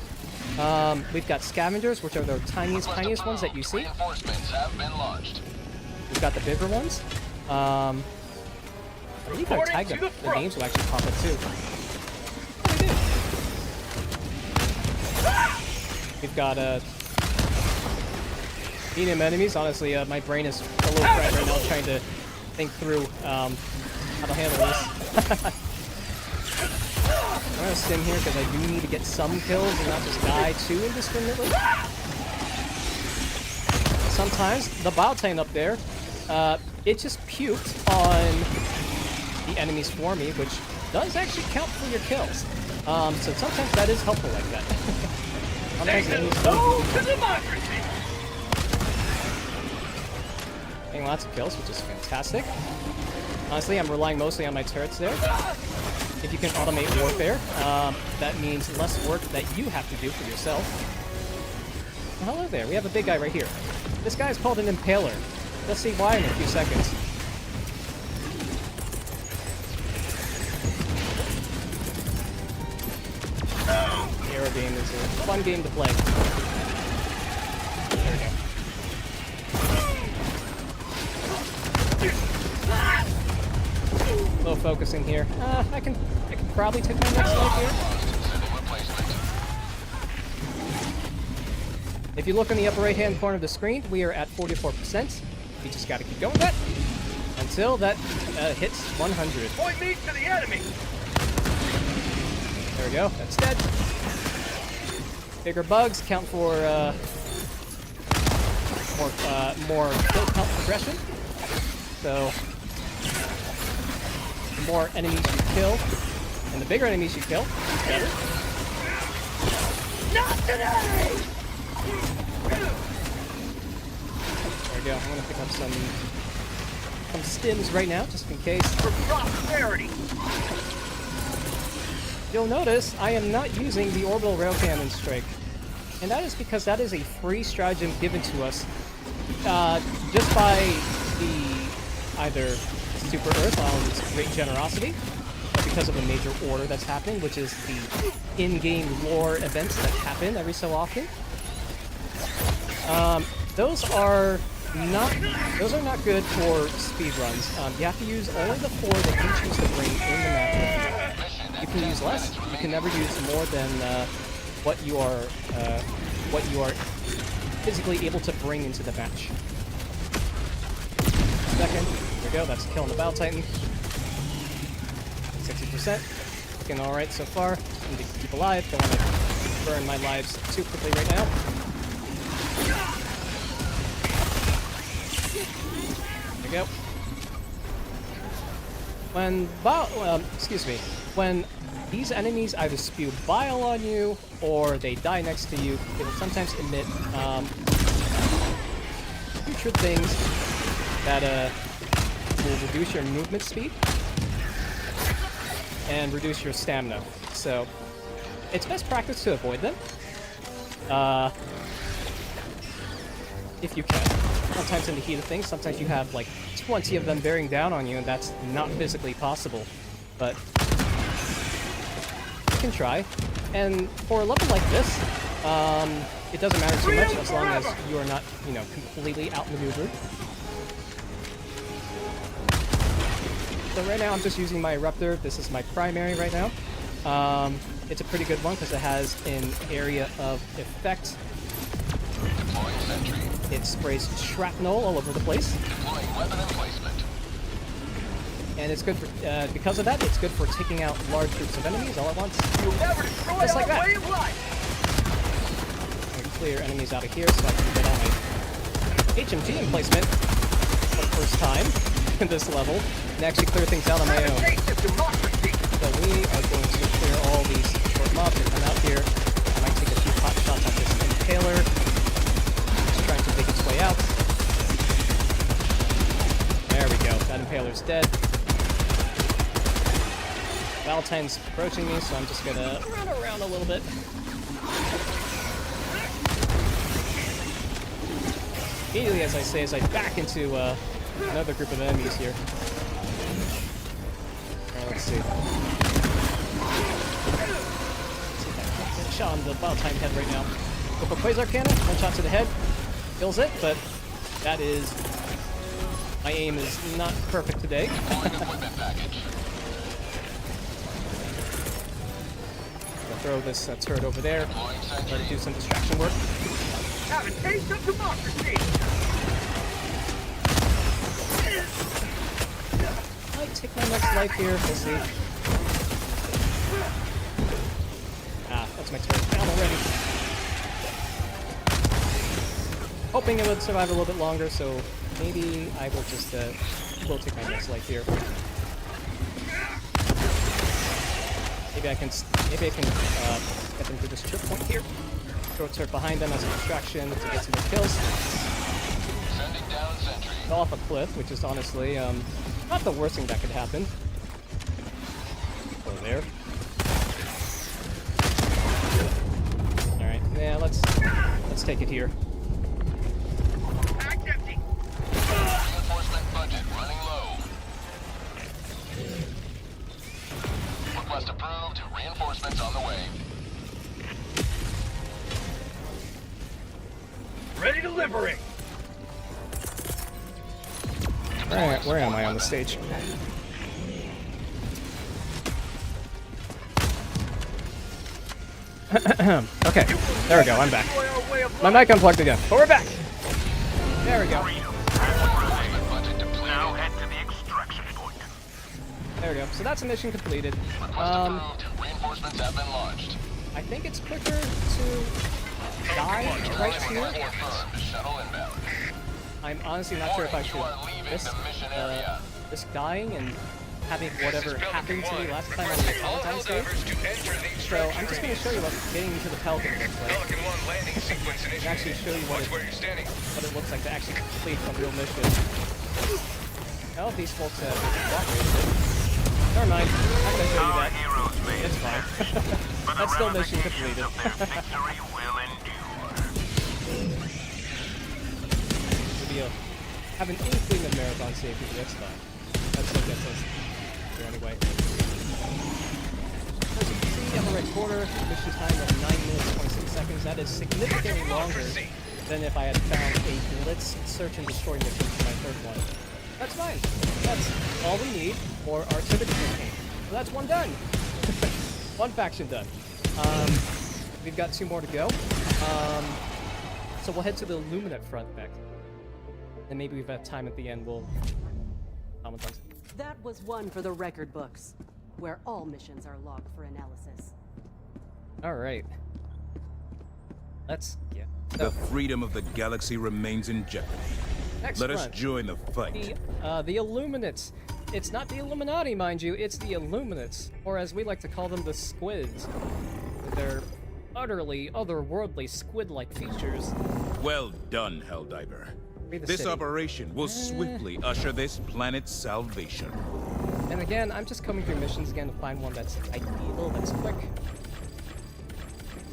We've got scavengers, which are the tiniest ones that you see. Reinforcements have been launched. We've got the bigger ones. I believe I tagged them. The names will actually pop up too. We've got medium enemies. Honestly, my brain is a little fried right now trying to think through how to handle this. stim here because I do need to get some kills and not just die too indiscriminately. Sometimes the Biotitan up there, it just puked on the enemies for me, which does actually count for your kills. So sometimes that is helpful like that. Sometimes enemies don't do democracy! getting lots of kills, which is fantastic. Honestly, I'm relying mostly on my turrets there. If you can automate warfare, that means less work that you have to do for yourself. Well, hello there, we have a big guy right here. This guy's called an Impaler. Let's see why in a few seconds. The Aero game is a fun game to play. There we go. Low focusing here. I can probably take my next life here. If you look in the upper right-hand corner of the screen, we are at 44%. We just gotta keep going with that until that hits 100. Point me to the enemy! There we go. That's dead. Bigger bugs count for more kill count progression. So the more enemies you kill, and the bigger enemies you kill, the better. Not today! There we go. I'm gonna pick up some stims right now, just in case. For prosperity! You'll notice I am not using the orbital rail cannon strike, and that is because that is a free stratagem given to us just by the either Super Earth on its great generosity, or because of a major order that's happening, which is the in-game lore events that happen every so often. Those are not good for speedruns. You have to use only the 4 that you choose to bring in the map. You can use less. You can never use more than what you are physically able to bring into the match. Second, there we go. That's a kill on the Biotitan. 60%. Looking all right so far. Just need to keep alive. Don't want to burn my lives too quickly right now. There we go. When these enemies either spew bile on you or they die next to you, they will sometimes emit future things that will reduce your movement speed and reduce your stamina. So it's best practice to avoid them if you can. Sometimes in the heat of things, sometimes you have like 20 of them bearing down on you, and that's not physically possible. But you can try. And for a level like this, it doesn't matter too much as long as you are not, completely outmaneuvered. So right now I'm just using my Eruptor. This is my primary right now. It's a pretty good one because it has an area of effect. It sprays shrapnel all over the place. And it's good for, because of that, it's good for taking out large groups of enemies all at once. Just like that. I'm going to clear enemies out of here so I can get all my HMG emplacement for the first time in this level and actually clear things out on my own. So we are going to clear all these short mobs that come out here. I might take a few pot shots at this Impaler. Just trying to make its way out. There we go. That Impaler's dead. Biotitan's approaching me, so I'm just gonna run around a little bit. Immediately, as I back into another group of enemies here. Let's see. Let's see if I can get a shot on the Biotitan head right now. With a Quasar Cannon, one shot to the head, kills it, but that is... my aim is not perfect today. Throw this turret over there. Try to do some distraction work. Have a taste of democracy! Might take my next life here. We'll see. gets my turret down already. Hoping it would survive a little bit longer, so maybe I will just will take my next life here. Maybe I can get them to this trip point here. Throw a turret behind them as a distraction to get some more kills. Sending down sentry. Fell off a cliff, which is honestly not the worst thing that could happen. Go there. All right, yeah, let's take it here. Back's empty. Reinforcement budget running low. Request approved. Reinforcements on the way. Ready to liberate. Where am I on the stage? Okay, there we go, I'm back. My mic unplugged again, but we're back! There we go. Reinforcement budget depleted. Now head to the extraction point. There we go. So that's a mission completed. Request approved. Reinforcements have been launched. I think it's quicker to die right here. Confirmed. Shuttle inbound. I'm honestly not sure if I should risk dying and having whatever happened to me last time on the Palatine stage. So I'm just going to show you what getting into the Pelican looks like. And actually show you what it looks like to actually complete a real mission. Now these folks have cooperated. Never mind. I'm not going to show you that. It's fine. That's still mission completed. Have an inkling of marathon safety, but that's fine. That's what gets us here anyway. As you can see, upper right corner, mission time of 9 minutes 26 seconds. That is significantly longer than if I had found a blitz search and destroy mission for my third one. That's fine. That's all we need for our activity campaign. So that's one done. One faction done. We've got 2 more to go. So we'll head to the Luminate front next. And maybe we've got time at the end, we'll comment on it. That was one for the record books, where all missions are logged for analysis. Alright. The freedom of the galaxy remains in jeopardy. Next Let us front. join the fight. The Illuminates. It's not the Illuminati, mind you, it's the Illuminates. Or as we like to call them, the Squids. With their utterly otherworldly squid-like features. Well done, Helldiver. This city. operation will swiftly usher this planet's salvation. And again, I'm just combing through missions again to find one that's ideal, that's quick.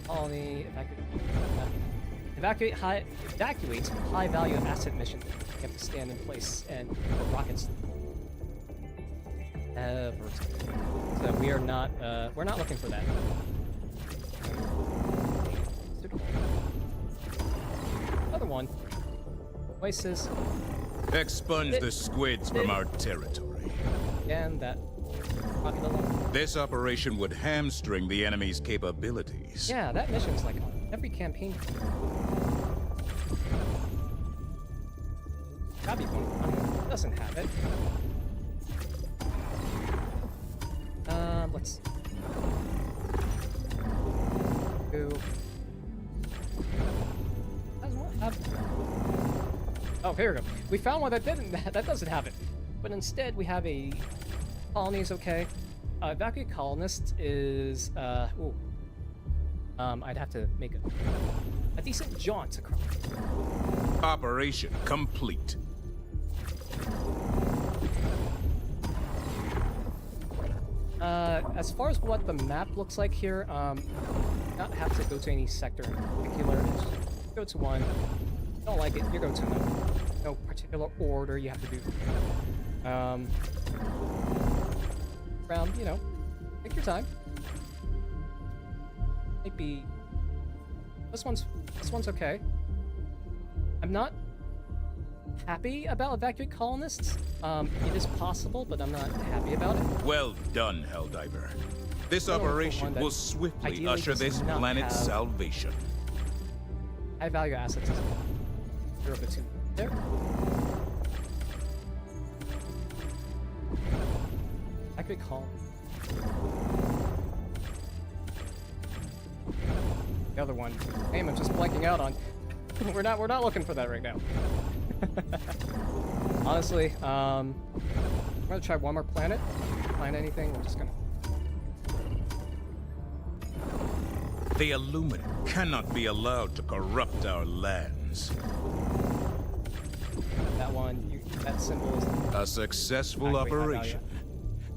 Colony, evacuate high-value asset mission. You have to stand in place and put rockets. So we are not, we're not looking for that. Another one. Voices. Expunge the squids from our territory. And that rocket alone. This operation would hamstring the enemy's capabilities. Yeah, that mission's like on every campaign. That'd be one. It doesn't have it. Let's go. Doesn't have. Oh, here we go. We found one that doesn't have it. But instead, we have a colonies. Okay. Evacuate colonists is I'd have to make a decent jaunt across. Operation complete. As far as what the map looks like here, not have to go to any sector in particular. Just go to one. Don't like it, you go to another. No particular order you have to do. Around, you know, take your time. Maybe this one's okay. I'm not happy about evacuate colonists. It is possible, but I'm not happy about it. Well done, Helldiver. This operation will swiftly usher this planet's salvation. High value assets. 0 to 2. There. I could call. The other one. Damn, I'm just blanking out on. We're not looking for that right now. Honestly, I'm gonna try one more planet. Find anything, we're just gonna. The Illuminate cannot be allowed to corrupt our lands. That one, that symbol is A successful Exactly, high operation.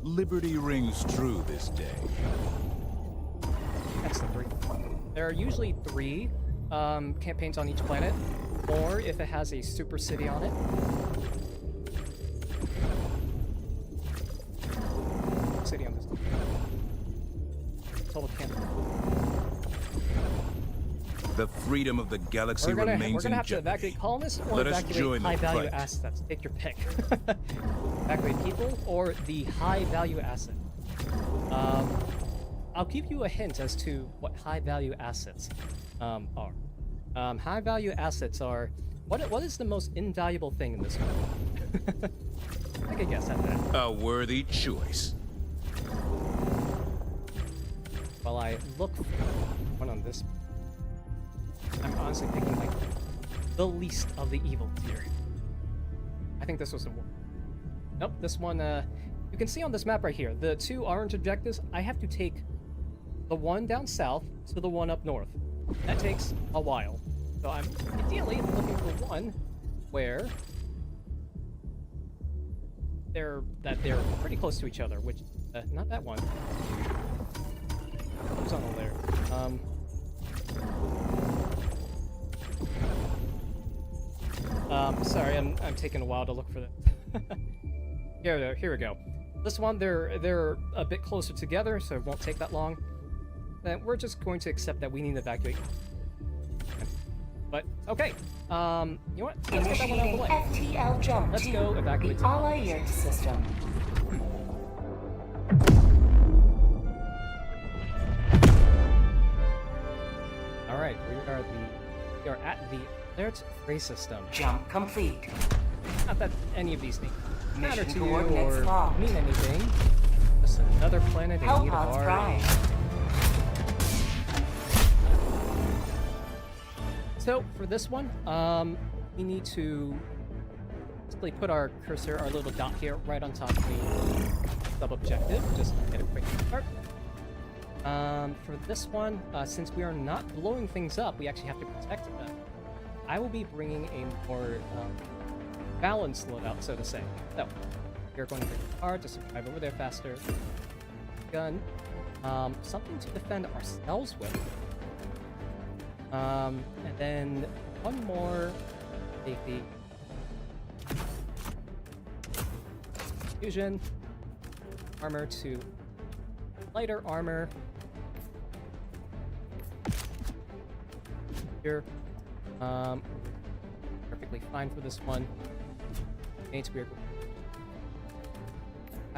Liberty rings true this day. that's the 3. There are usually 3 campaigns on each planet, or if it has a super city on it. City on this. Total campaign. The freedom of the galaxy We're remains gonna in have to jeopardy. evacuate colonists or Let us evacuate join the high-value fight. assets. Take your pick. Evacuate people or the high-value asset. I'll give you a hint as to what high-value assets are. High-value assets are what is the most invaluable thing in this world? I could guess at that. A worthy choice. While I look for one on this, I'm honestly thinking like the least of the evil theory. I think this was the one. Nope, this one, you can see on this map right here, the 2 orange objectives, I have to take the one down south to the one up north. That takes a while. So I'm ideally looking for one where they're pretty close to each other, which, not that one. Who's on over there? Sorry, I'm taking a while to look for that. Here we go. This one, they're a bit closer together, so it won't take that long. Then we're just going to accept that we need to evacuate. But okay, you know what? Let's get that one out of the way. FTL jump Let's to go evacuate the the Allied system. All right, we are at the alert free system. Jump complete. Not that any of these things matter Mission to you coordinates or locked. mean anything. Just another planet in need of Hellpods our prime. aid. So for this one, we need to basically put our cursor, our little dot here, right on top of the sub-objective. Just get a quick start. For this one, since we are not blowing things up, we actually have to protect them. I will be bringing a more balanced loadout, so to say. So, we're going to bring a car just to drive over there faster. Gun. Something to defend ourselves with. And then one more safety. Fusion. Armor to lighter armor. Here. Perfectly fine for this one. Grenades, we're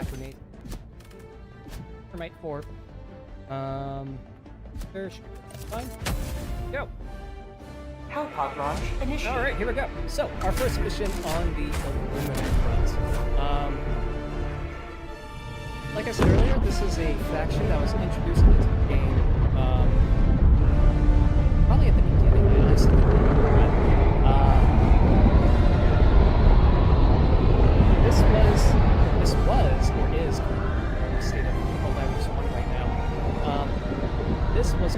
grenade. Thermite 4. There's fine. Go. Hellpod launch initiated. All right, here we go. So our first mission on the Illuminate front. Like I said earlier, this is a faction that was introduced into the game. Probably at the beginning. I honestly don't remember. This was or is the state of Helldivers 1 right now. This was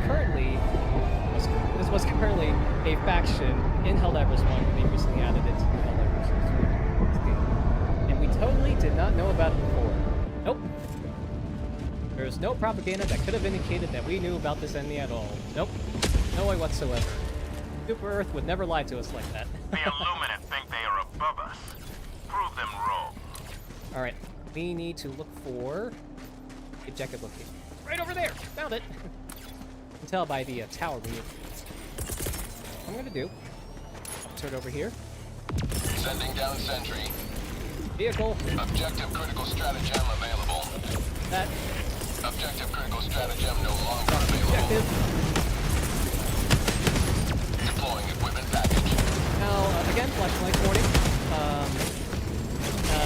currently a faction in Helldivers 1. They recently added it to Helldivers 2. And we totally did not know about it before. Nope. There's no propaganda that could have indicated that we knew about this enemy at all. Nope. No way whatsoever. Super Earth would never lie to us like that. The Illuminate think they are above us. Prove them wrong. Alright, we need to look for the objective location. Right over there! Found it! You can tell by the tower we need. What I'm gonna do, turn over here. Sending down sentry. Vehicle. Objective critical stratagem available. That. Objective critical stratagem no longer available. Objective. Deploying equipment package. Now, again, flashlight warning.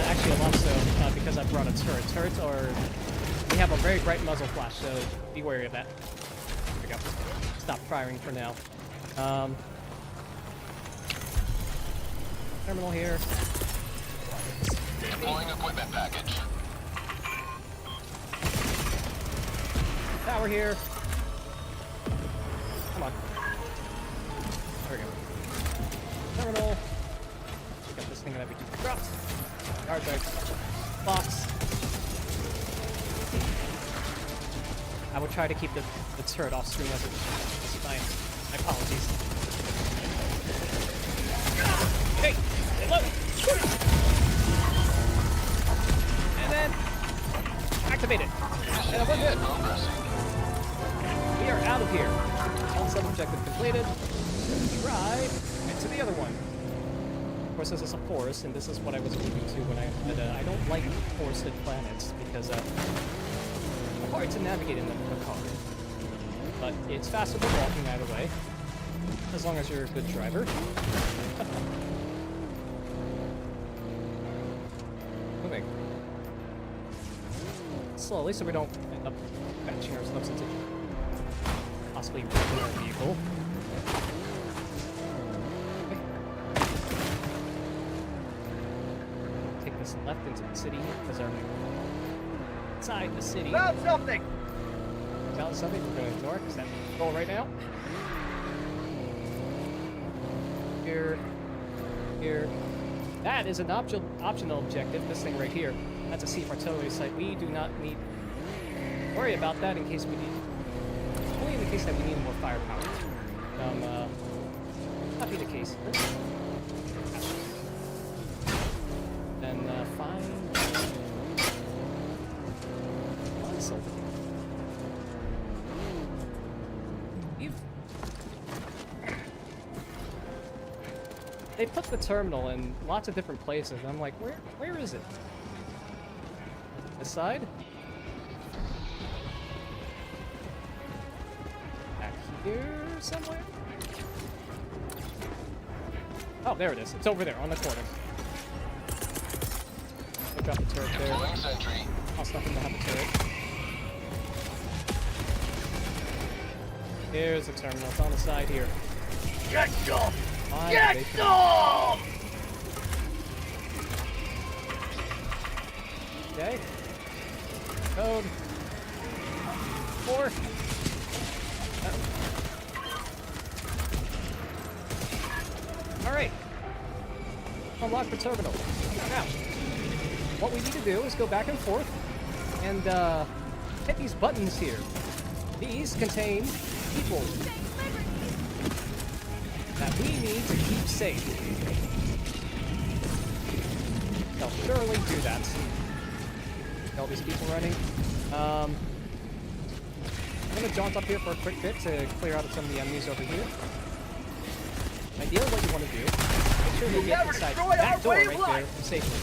Actually, a lot so, because I brought a turret. Turrets are... They have a very bright muzzle flash, so be wary of that. we go. Stop firing for now. Terminal here. Deploying equipment package. Tower here. Come on. There we go. Terminal. Got this thing that we just dropped. Guard bags. Box. I will try to keep the turret off screen as it's fine. My apologies. Hey! Look! And then activate it. And we're good. We are out of here. One sub-objective completed. Try into the other one. Of course, this is a forest, and this is what I was alluding to when I don't like forested planets because they're hard to navigate in the car. But it's faster than walking either way, as long as you're a good driver. Moving slowly so we don't end up batching ourselves into possibly wrecking our vehicle. Okay. Take this left into the city because our inside the city. Found something! Found something we're going to ignore because that's the goal right now. Here. That is an optional objective, this thing right here. That's a Sea artillery site. We do not need to worry about that in case we need... Only in the case that we need more firepower. Not be the case. Then, find... Something. They put the terminal in lots of different places. I'm like, where is it? This side? Back here somewhere? Oh, there it is. It's over there on the corner. I'll drop the turret there. I'll stop him to have the turret. Here's the terminal. It's on the side here. Get some! My Get bacon. some! Okay. Code. 4. Alright. Unlock the terminal. Now, what we need to do is go back and forth and hit these buttons here. These contain people that we need to keep safe. They'll surely do that. All these people running. I'm gonna jaunt up here for a quick bit to clear out some of the enemies over here. Ideally, what you want to do, make sure you get inside that door right there safely.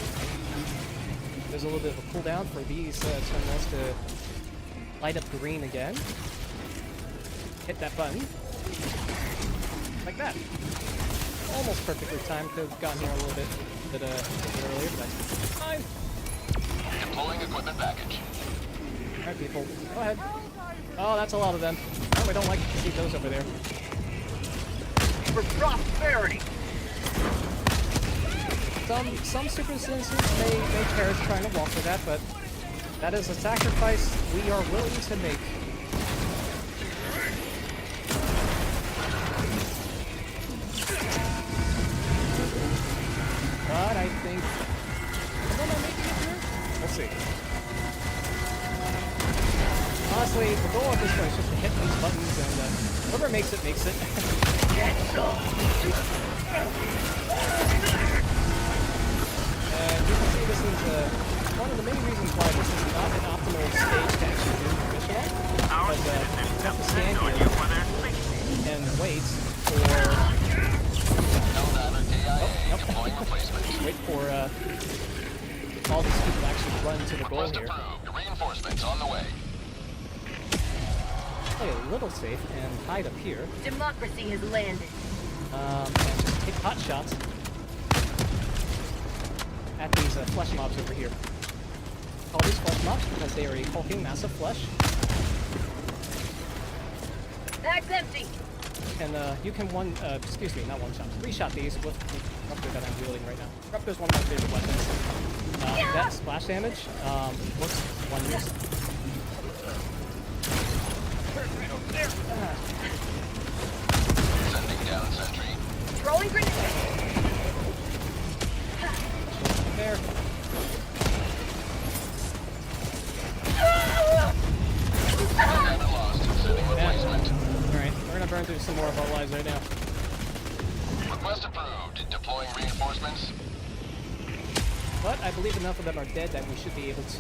There's a little bit of a cooldown for these terminals to light up green again. Hit that button. Like that. Almost perfectly timed. Could have gotten here a little bit earlier, but that's fine. Deploying equipment package. Alright, people. Go ahead. Oh, that's a lot of them. Oh, we don't like to see those over there. For prosperity! Some super citizens may perish trying to walk with that, but that is a sacrifice we are willing to make. But I think... Am I making it through? We'll see. Honestly, the goal of this one is just to hit these buttons, and whoever makes it, makes it. Get some! And you can see this is one of the main reasons why this is not an optimal stage to actually do the mission on. Because you have to stand here and wait for... Wait for all these people to actually run to the goal here. Reinforcements on the way. Play a little safe and hide up here. Democracy has landed. And just take pot shots at these flesh mobs over here. Call these flesh mobs because they are a hulking mass of flesh. Bag's empty. And you can excuse me, not one shot, 3-shot these with the disruptor that I'm wielding right now. Disruptor is one of my favorite weapons. That splash damage works wonders. Sending down sentry. Throwing grenade. There. Haven't lost. Sending replacement. Alright, we're gonna burn through some more of our lives right now. Request approved. Deploying reinforcements. But I believe enough of them are dead that we should be able to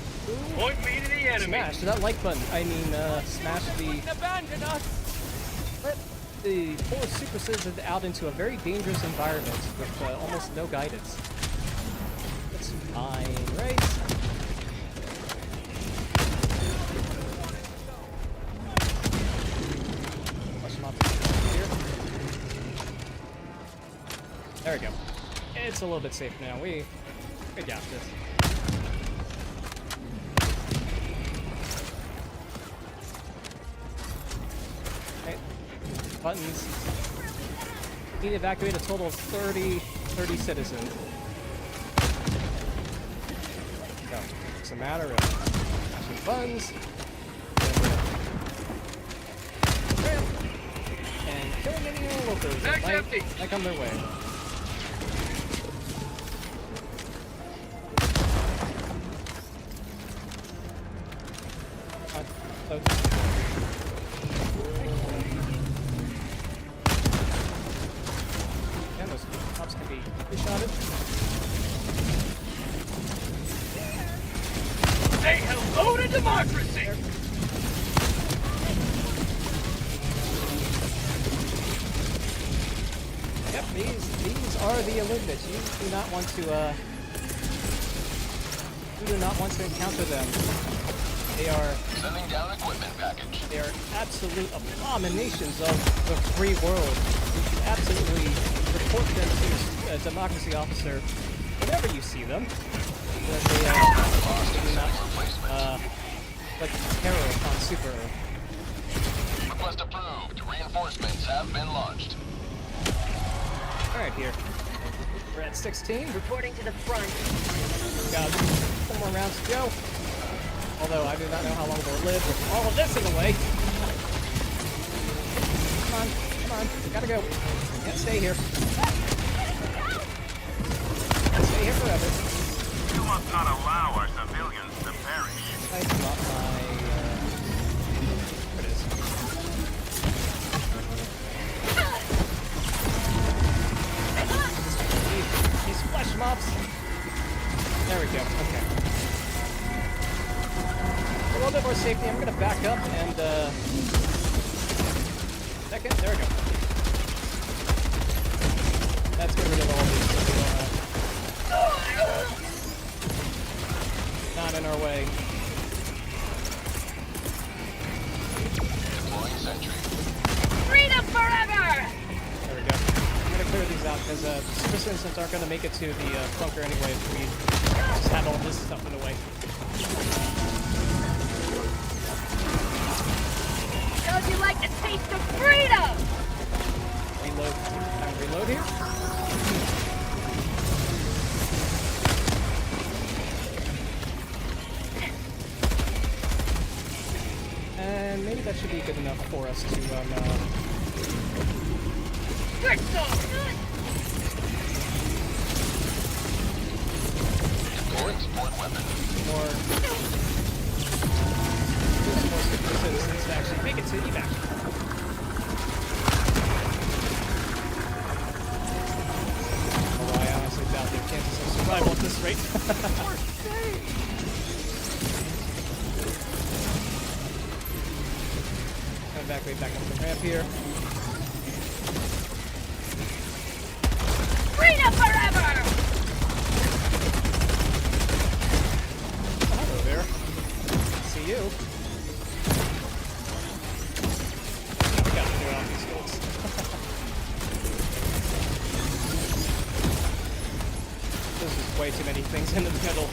Point me to the enemy. smash that like button. I mean, smash the... Abandon us. Let the poor super citizen out into a very dangerous environment with almost no guidance. That's fine, right? Flush them up here. There we go. It's a little bit safe now. We got this. Okay. Buttons. Need to evacuate a total of 30 citizens. So, it's a matter of mashing buttons, and killing any locals that might come their way. And those cops can be shotted. Say hello to democracy. Yep, these are the Illuminates. You do not want to encounter them. They are Sending down equipment package. They are absolute abominations of the free world. You should absolutely report them to a democracy officer whenever you see them. That they do not like terror upon Super Earth. Request approved. Reinforcements have been launched. Alright, here. We're at 16. Reporting to the front. Got 4 more rounds to go. Although I do not know how long they'll live with all of this in the way. Come on, gotta go. Can't stay here. Can't stay here forever. You must not allow our civilians to perish. I dropped my, there it is. These flesh mobs. There we go, okay. A little bit more safety. I'm gonna back up and, second, there we go. Let's get rid of all these. Not in our way. Deploying sentry. Freedom forever! There we go. I'm gonna clear these out because super citizens aren't gonna make it to the bunker anyway if we just have all this stuff in the way. How'd you like the taste of freedom? Reload. Reload here. And maybe that should be good enough for us to Good stuff! Deploying support weapon. more super citizens to actually make it to evac. Although I honestly doubt their chances of survival at this rate. Evacuate back up the ramp here. Freedom forever! Oh, hello there. See you. We got to clear out these folks. There's just way too many things in the middle.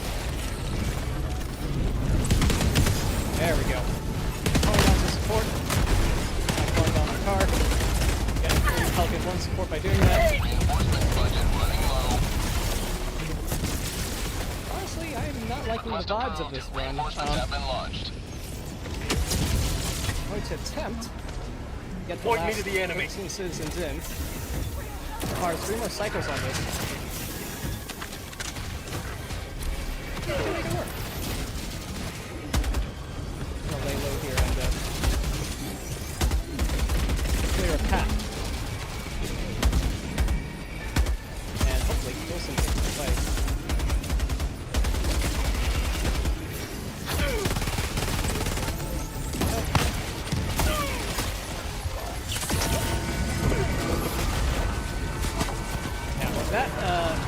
There we go. Calling down to support. I'm calling down the support by doing that. Reinforcement budget running low. Honestly, I am not liking the vibes of this run. Reinforcements have been launched. I'm going to attempt to get the Point me last to the enemy. 15 citizens in. Requires 3 more cycles on this. Yeah, we can make it work. I'm gonna lay low here and clear a path. And hopefully kill some things in the fight.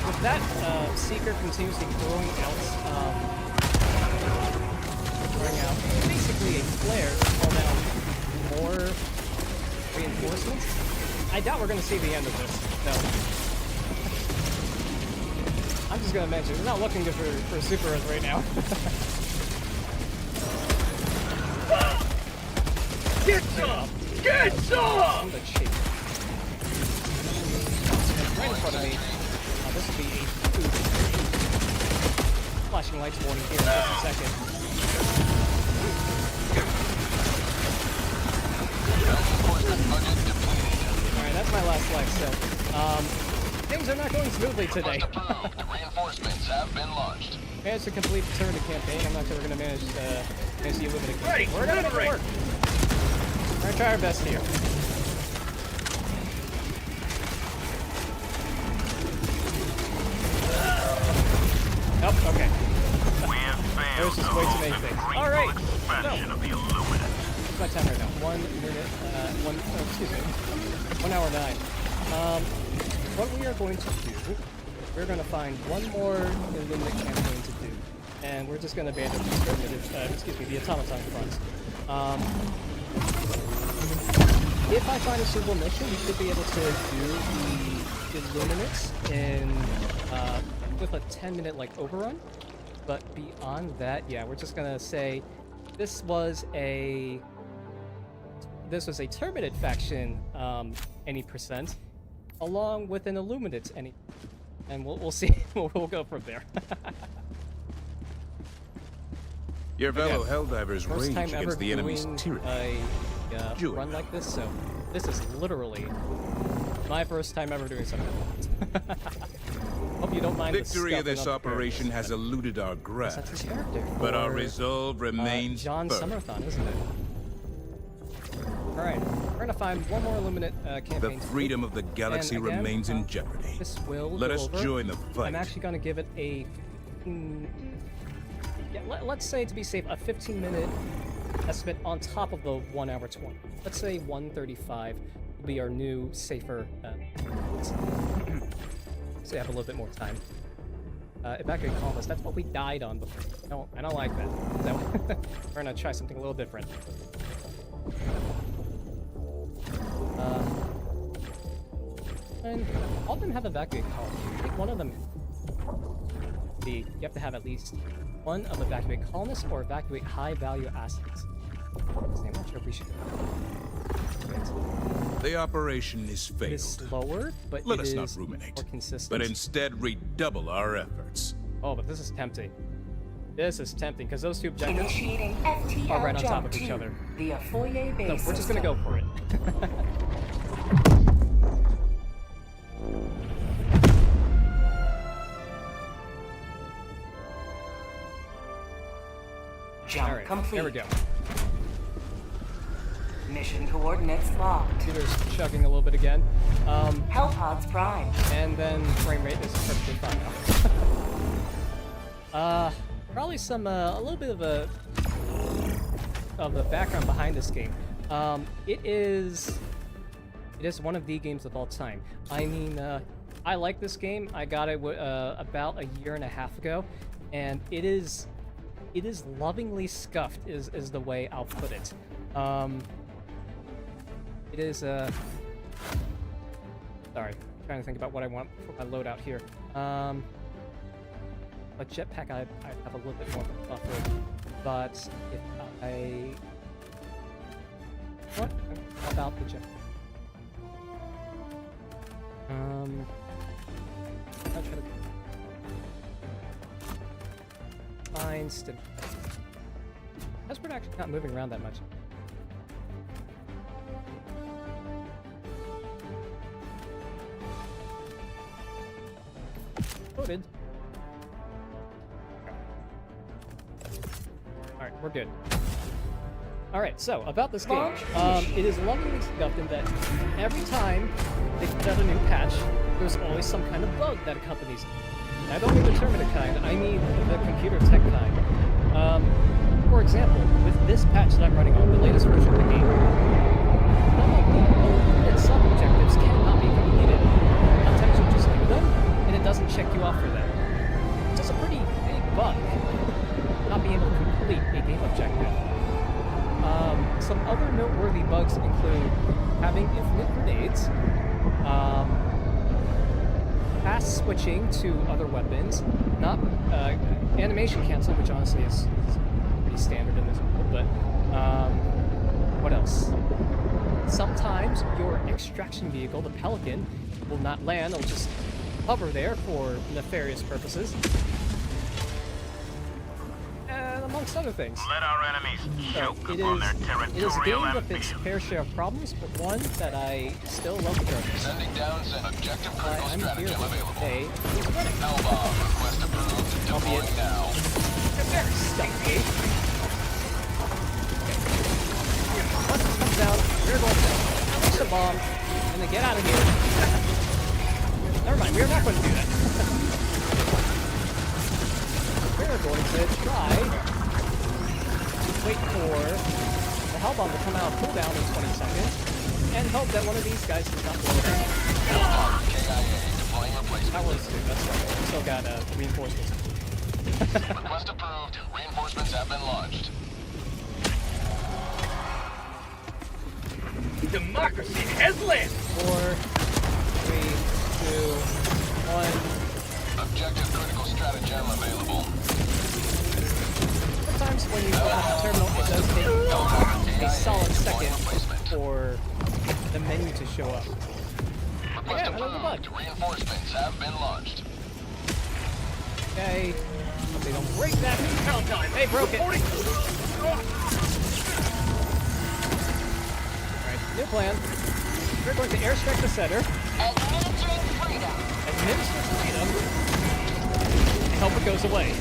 If that Seeker continuously throwing out basically a flare to call down more reinforcements, I doubt we're going to see the end of this. No. I'm just going to mention, we're not looking good for Super Earth right now. Get some! Get some! The shape. Right in front of me. This will be a flashing lights warning here in just a second. Alright, that's my last life, so things are not going smoothly today. Reinforcements have been launched. Managed to complete the turn of the campaign. I'm not sure we're gonna manage to eliminate it. Ready, We're gonna make it work. We're gonna try our best here. Nope, okay. We have failed There's just way too many things. Alright, expansion of the Illuminate. what's my time right now? 1 minute, 1 hour 9. What we are going to do, we're going to find one more Illuminate campaign to do. And we're just going to abandon the Automaton front. If I find a suitable mission, we should be able to do the Illuminates in, with a 10-minute like overrun, but beyond that, yeah, we're just gonna say this was a Terminate faction any percent, along with an Illuminate any, and we'll see. we'll go from there. Your fellow Again, Helldivers first rage time ever against the enemy's doing tyranny. a Join run them. like this, so this is literally my first time ever doing something like this. Hope you don't mind Victory the of this scuffing up operation appearance. has eluded our That's grasp, his character. but our Or, resolve remains firm. Jon-Summer-Thon, isn't it? Alright, we're gonna find one more Illuminate The campaign. freedom of the galaxy And again, remains in jeopardy. This will Let go us over. join the fight. I'm actually gonna give it a... yeah, let's say, to be safe, a 15-minute estimate on top of the 1 hour 20. Let's say 1:35 will be our new, safer... so you have a little bit more time. Evacuate colonists, that's what we died on before. I don't like that. So, we're gonna try something a little different. And all of them have evacuate colonists. I think one of them... you have to have at least one of evacuate colonists or evacuate high-value assets. I'm not sure if we should... The operation is It is failed. slower, but Let it us is not ruminate, more consistent. but instead redouble our efforts. Oh, but this is tempting. This is tempting, because those two objectives Initiating FTL are right on top jump of each to other. the foyer base. So we're just gonna go for it. Jump Alright, complete. there we go. Mission coordinates locked. Computer's chugging a little bit again. Hellpods prime. And then frame rate is perfectly fine now. Probably some, a little bit of the background behind this game. It is one of the games of all time. I mean, I like this game. I got it about a year and a half ago, and it is lovingly scuffed is the way I'll put it. It is sorry, I'm trying to think about what I want for my loadout here. A jetpack I have a little bit more of a buffer, but if what about the jetpack? I'll try to find stim. As we're actually not moving around that much. Loaded. Alright, we're good. Alright, so, about this game. It is lovingly conducted that every time they put out a new patch, there's always some kind of bug that accompanies it. And I don't mean the terminate kind, I mean the computer tech kind. For example, with this patch that I'm running on, the latest version of the game, some objectives cannot be completed. Sometimes you just do them, and it doesn't check you off for that. It's just a pretty big bug, not being able to complete a game objective. Some other noteworthy bugs include having infinite grenades, fast switching to other weapons, not animation canceling, which honestly is pretty standard in this world, but what else? Sometimes your extraction vehicle, the Pelican, will not land, it'll just hover there for nefarious purposes. And amongst other things. Let our enemies choke It upon their is a territorial game with its ambition. fair share of problems, but one that I still love the characters. Sending down objective critical I'm here stratagem available. today. Hellbomb request approved. Deploying now. Very stuffy. Once it comes down, we're going to push the bomb and then get out of here. Never mind, we're not going to do that. We're going to try wait for the Hellbomb to come out of cooldown in 20 seconds and hope that one of these guys does not blow it out. KIA deploying replacement. That was two, that's right. We still got reinforcements. Request approved. Reinforcements have been launched. Democracy has landed! 4, 3, 2, 1. Objective critical stratagem available. Sometimes when you open up the terminal, it does take a solid second for the menu to show up. Request Yeah, another bug. approved. Reinforcements have been launched. Okay. Hope they don't break that. Count time! They broke it. Alright, new plan. We're going to airstrike the center. Administering freedom. Administer freedom. And hope it goes away.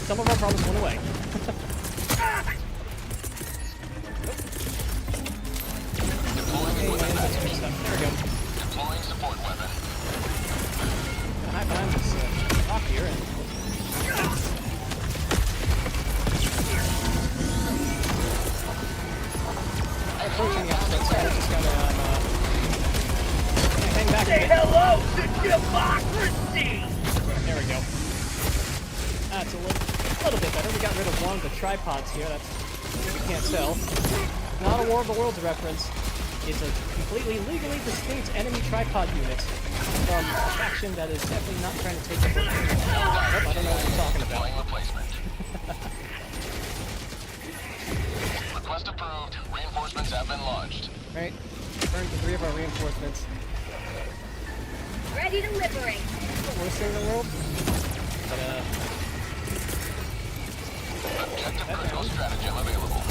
Some of our problems went away. Deploying equipment package. There we go. Deploying support weapon. Gonna hide behind this rock here and approaching the outside, so I just gotta hang back Say a bit. hello to democracy! There we go. That's a little bit better. We got rid of one of the tripods here. That's we can't tell. Not a War of the Worlds reference. It's a completely legally distinct enemy tripod unit from a faction that is definitely not trying to take it. Nope, I don't know what you're talking about. Deploying replacement. Request approved. Reinforcements have been launched. Right? Burn to 3 of our reinforcements. Ready to liberate. The worst thing in the world. But, Objective critical stratagem available.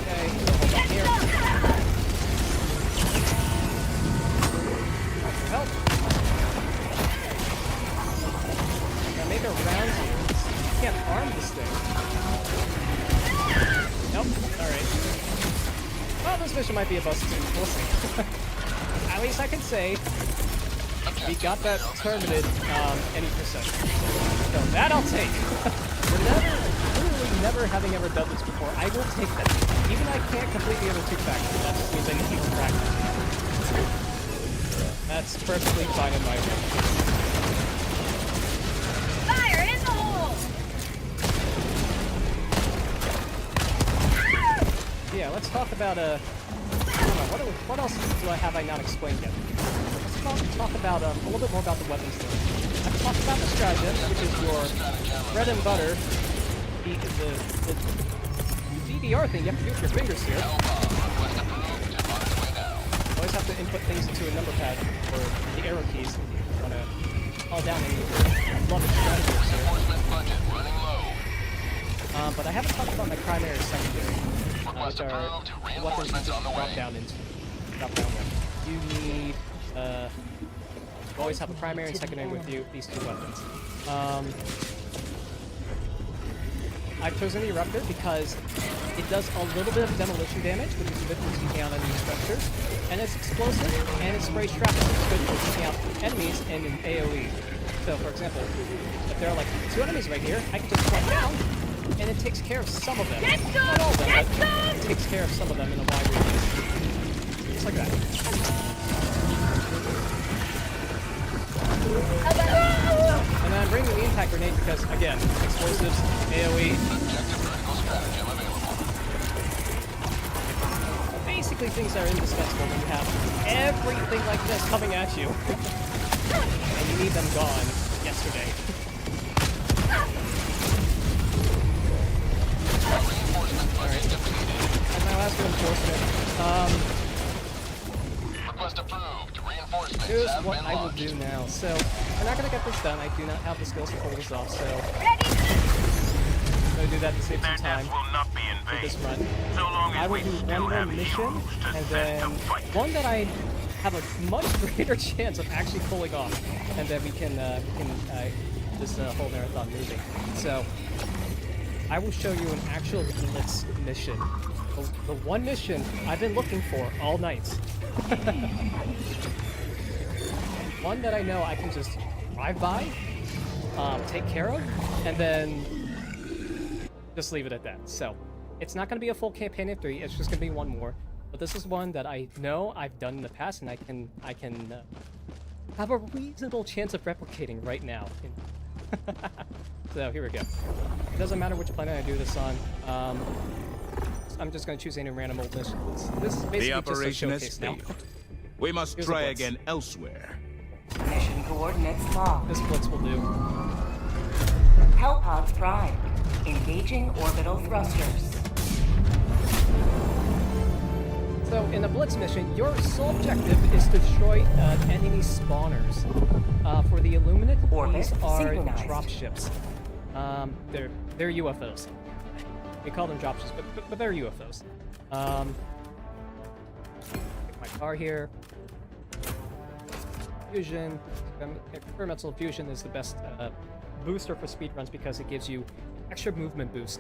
okay, hold on here. Help! Now make a round here. You can't arm this thing. Nope. Alright. Well, this mission might be a bust too. We'll see. At least I can say we got that terminated any percent. So that I'll take. Literally never having ever done this before, I will take that. Even I can't complete the other 2 factions, that just means I need to keep practice. That's perfectly fine in my opinion. Fire in the hole! Yeah, let's talk about I don't know, what else do I have I not explained yet? Let's talk about a little bit more about the weapons thing. I've talked about the stratagem, which is your bread and butter. The DDR thing you have to do with your fingers here. Hellbomb request approved. On its way now. always have to input things into a number pad or the arrow keys if you want to call down any of your beloved strategies here. Reinforcement budget running low. But I haven't talked about my primary and secondary, which are approved. weapons you Reinforcements just on the drop way. down into. Drop down with. You need, you always have a primary and secondary with you, these two weapons. I've chosen the Eruptor because it does a little bit of demolition damage, which is good for taking out enemy structures, and it's explosive, and it sprays shrapnel, which is good for taking out enemies in an AoE. So, for example, if there are like 2 enemies right here, I can just point down, and it takes care of some of them. Not all of them, but it takes care of some of them in a wide radius. Just like that. And then I'm bringing the impact grenade because, again, explosives, AoE. Objective critical stratagem available. Basically, things are indispensable when you have everything like this coming at you. And you need them gone yesterday. Reinforcement budget depleted. And my last reinforcement, Request approved. Reinforcements here's have what been I will launched. do now. So, we're not going to get this done. I do not have the skills to pull this off, so I'm going to do that to save some Their time death will not be in for vain. this run. So long I as will we do still one more have mission, heroes to and send then to fight. one that I have a much greater chance of actually pulling off, and then we can this whole marathon moving. So, I will show you an actual Blitz mission. The one mission I've been looking for all night. One that I know I can just drive by, take care of, and then just leave it at that. So, it's not going to be a full campaign of 3, it's just going to be one more. But this is one that I know I've done in the past, and I can have a reasonable chance of replicating right now. So here we go. It doesn't matter which planet I do this on. I'm just going to choose any random old mission. This is basically The just a operation has showcase now. failed. We must Here's the try blitz. again elsewhere. Mission coordinates locked. This blitz will do. Hellpods prime. Engaging orbital thrusters. So in a blitz mission, your sole objective is to destroy enemy spawners. For the Illuminate, Orbit these are synchronized. dropships. They're UFOs. We call them dropships, but they're UFOs. Pick my car here. Fusion. Experimental fusion is the best booster for speedruns because it gives you extra movement boost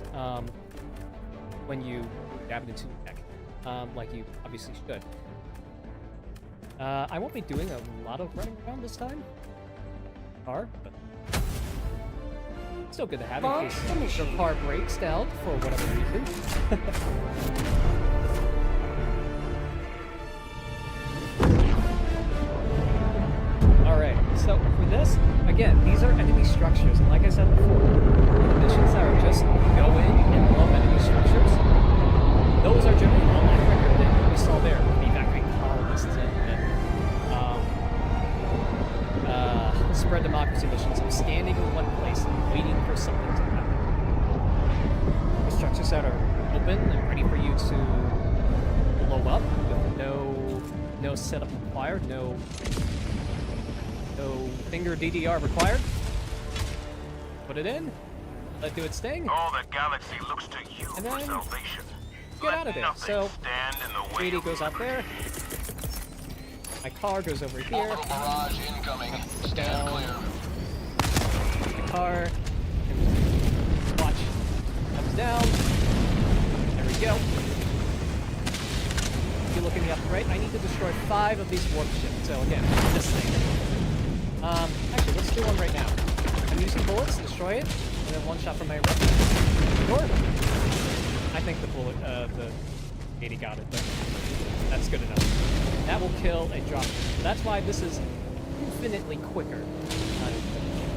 when you dab it into the deck, like you obviously should. I won't be doing a lot of running around this time. Car, but still good to have in Launch case initiated. your car breaks down for whatever reason. Alright, so for this, again, these are enemy structures, and like I said before, the missions that are just go in and blow up enemy structures, those are generally all that record that we saw there, the evacuate colonists and spread democracy missions of standing in one place and waiting for something to happen. The structures that are open and ready for you to blow up with no setup required, no finger DDR required. Put it in, let it do its thing, All the galaxy looks to you And for then salvation. get Let out of there. nothing So, stand in the way 80 of goes out there. My car goes over here. Orbital barrage incoming. Stand Down. clear. My car. And watch. Comes down. There we go. If you look in the upper right, I need to destroy 5 of these warp ships. So again, this thing. Actually, let's do one right now. I'm using bullets to destroy it, and then one shot from my weapon. Or I think the bullet, the 80 got it, but that's good enough. That will kill a drop. That's why this is infinitely quicker.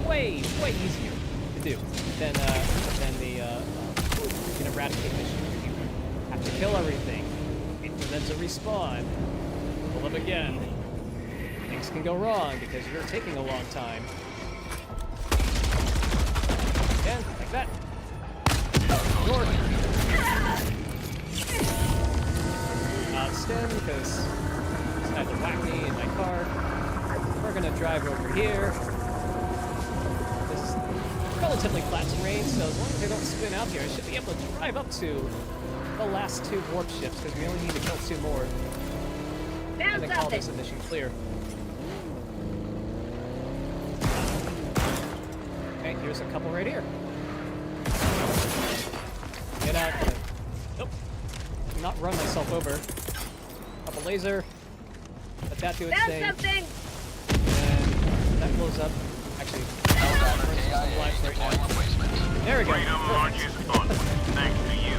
Way easier to do than the eradicate mission where you have to kill everything, wait for them to respawn, pull up again. Things can go wrong because you're taking a long time. Again, like that. North. Stem because tried to whack me in my car. We're gonna drive over here. This is relatively flat terrain, so as long as I don't spin out here, I should be able to drive up to the last 2 warp ships, because we only need to kill 2 more. And then call this a mission clear. Okay, here's a couple right here. Get out. Nope. Not run myself over. Couple laser. Let that do its thing. something! And that blows up. Actually, some lives right now. There we go. Freedom Perfect. marches onward. Thanks to you.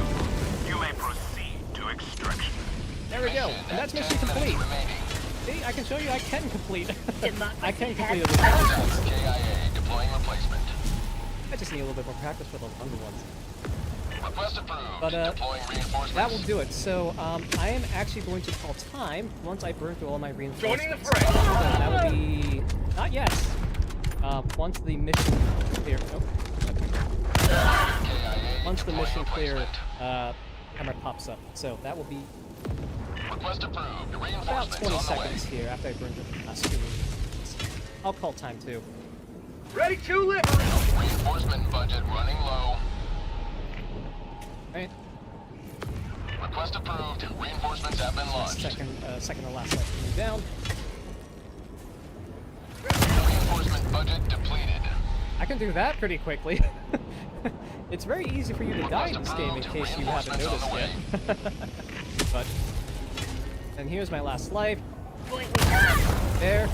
You may proceed to extraction. There we go. And that's mission complete. See, I can show you I can complete. I can complete it. KIA deploying replacement. I just need a little bit more practice for the longer ones. Request approved. But deploying reinforcements. that will do it. So I am actually going to call time once I burn through all my reinforcements. Joining the fray. So that will be not yet. Once the mission clear. Oh. KIA Once the mission clear, replacement. camera pops up. So that will be Request approved. about Reinforcements 20 on the way. seconds here after I burn through the last 2 reinforcements. I'll call time too. Ready to live. Reinforcement budget running low. Right. Request approved. Reinforcements have been launched. Second to last light coming down. Reinforcement budget depleted. I can do that pretty quickly. It's very easy for you to die in this game in case you haven't noticed yet. But, and here's my last life. There.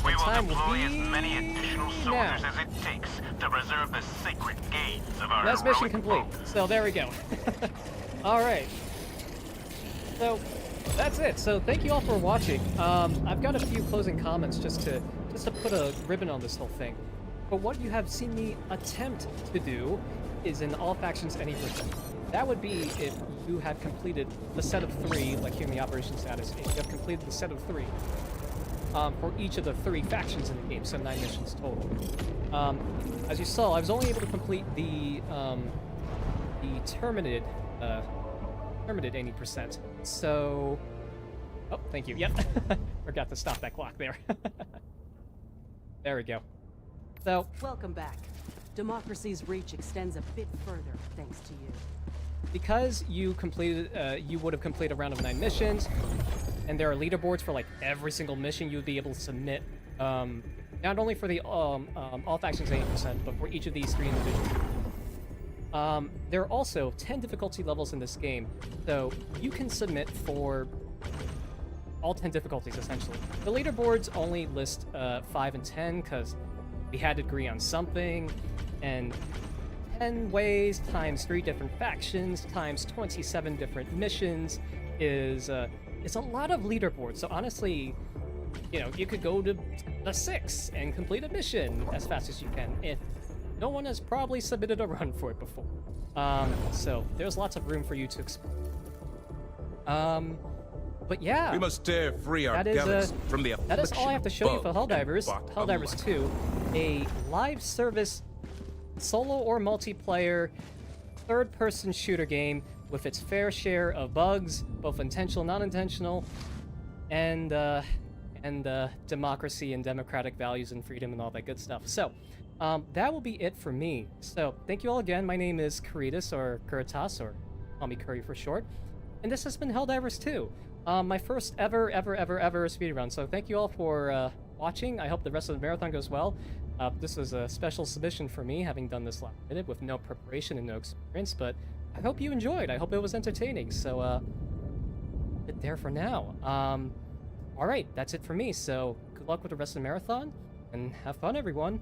We will time will deploy be as many additional soldiers now. as it takes to preserve the sacred gains of our That's mission heroic complete. foes. So there we go. Alright. So that's it. So thank you all for watching. I've got a few closing comments just to put a ribbon on this whole thing. But what you have seen me attempt to do is in all factions any percent. That would be if you have completed the set of 3, like here in the operation status, if you have completed the set of 3 for each of the 3 factions in the game, so 9 missions total. As you saw, I was only able to complete the terminated 80%. So, oh, thank you. Yep, forgot to stop that clock there. There we go. So, Welcome back. Democracy's reach extends a bit further thanks to you. because you completed, you would have completed a round of 9 missions, and there are leaderboards for like every single mission you'd be able to submit. Not only for the all factions 80%, but for each of these 3 individuals. There are also 10 difficulty levels in this game, so you can submit for all 10 difficulties essentially. The leaderboards only list 5 and 10 because we had to agree on something, and 10 ways times 3 different factions times 27 different missions is it's a lot of leaderboards. So honestly, you know, you could go to the 6 and complete a mission as fast as you can, if no one has probably submitted a run for it before. So there's lots of room for you to explore. But yeah, We must tear free our that is, galaxy from the that is all I have to show you for affliction Helldivers. and buck Helldivers of 2, a live service solo or multiplayer third-person shooter game with its fair share of bugs, both intentional, non-intentional, and democracy and democratic values and freedom and all that good stuff. So, that will be it for me. So, thank you all again. My name is Kuritas, or Kuritas, or call me Curry for short. And this has been Helldivers 2. My first ever speedrun. So thank you all for watching. I hope the rest of the marathon goes well. This was a special submission for me, having done this last minute with no preparation and no experience, but I hope you enjoyed. I hope it was entertaining. So, it there for now. Alright, that's it for me. So, good luck with the rest of the marathon, and have fun, everyone.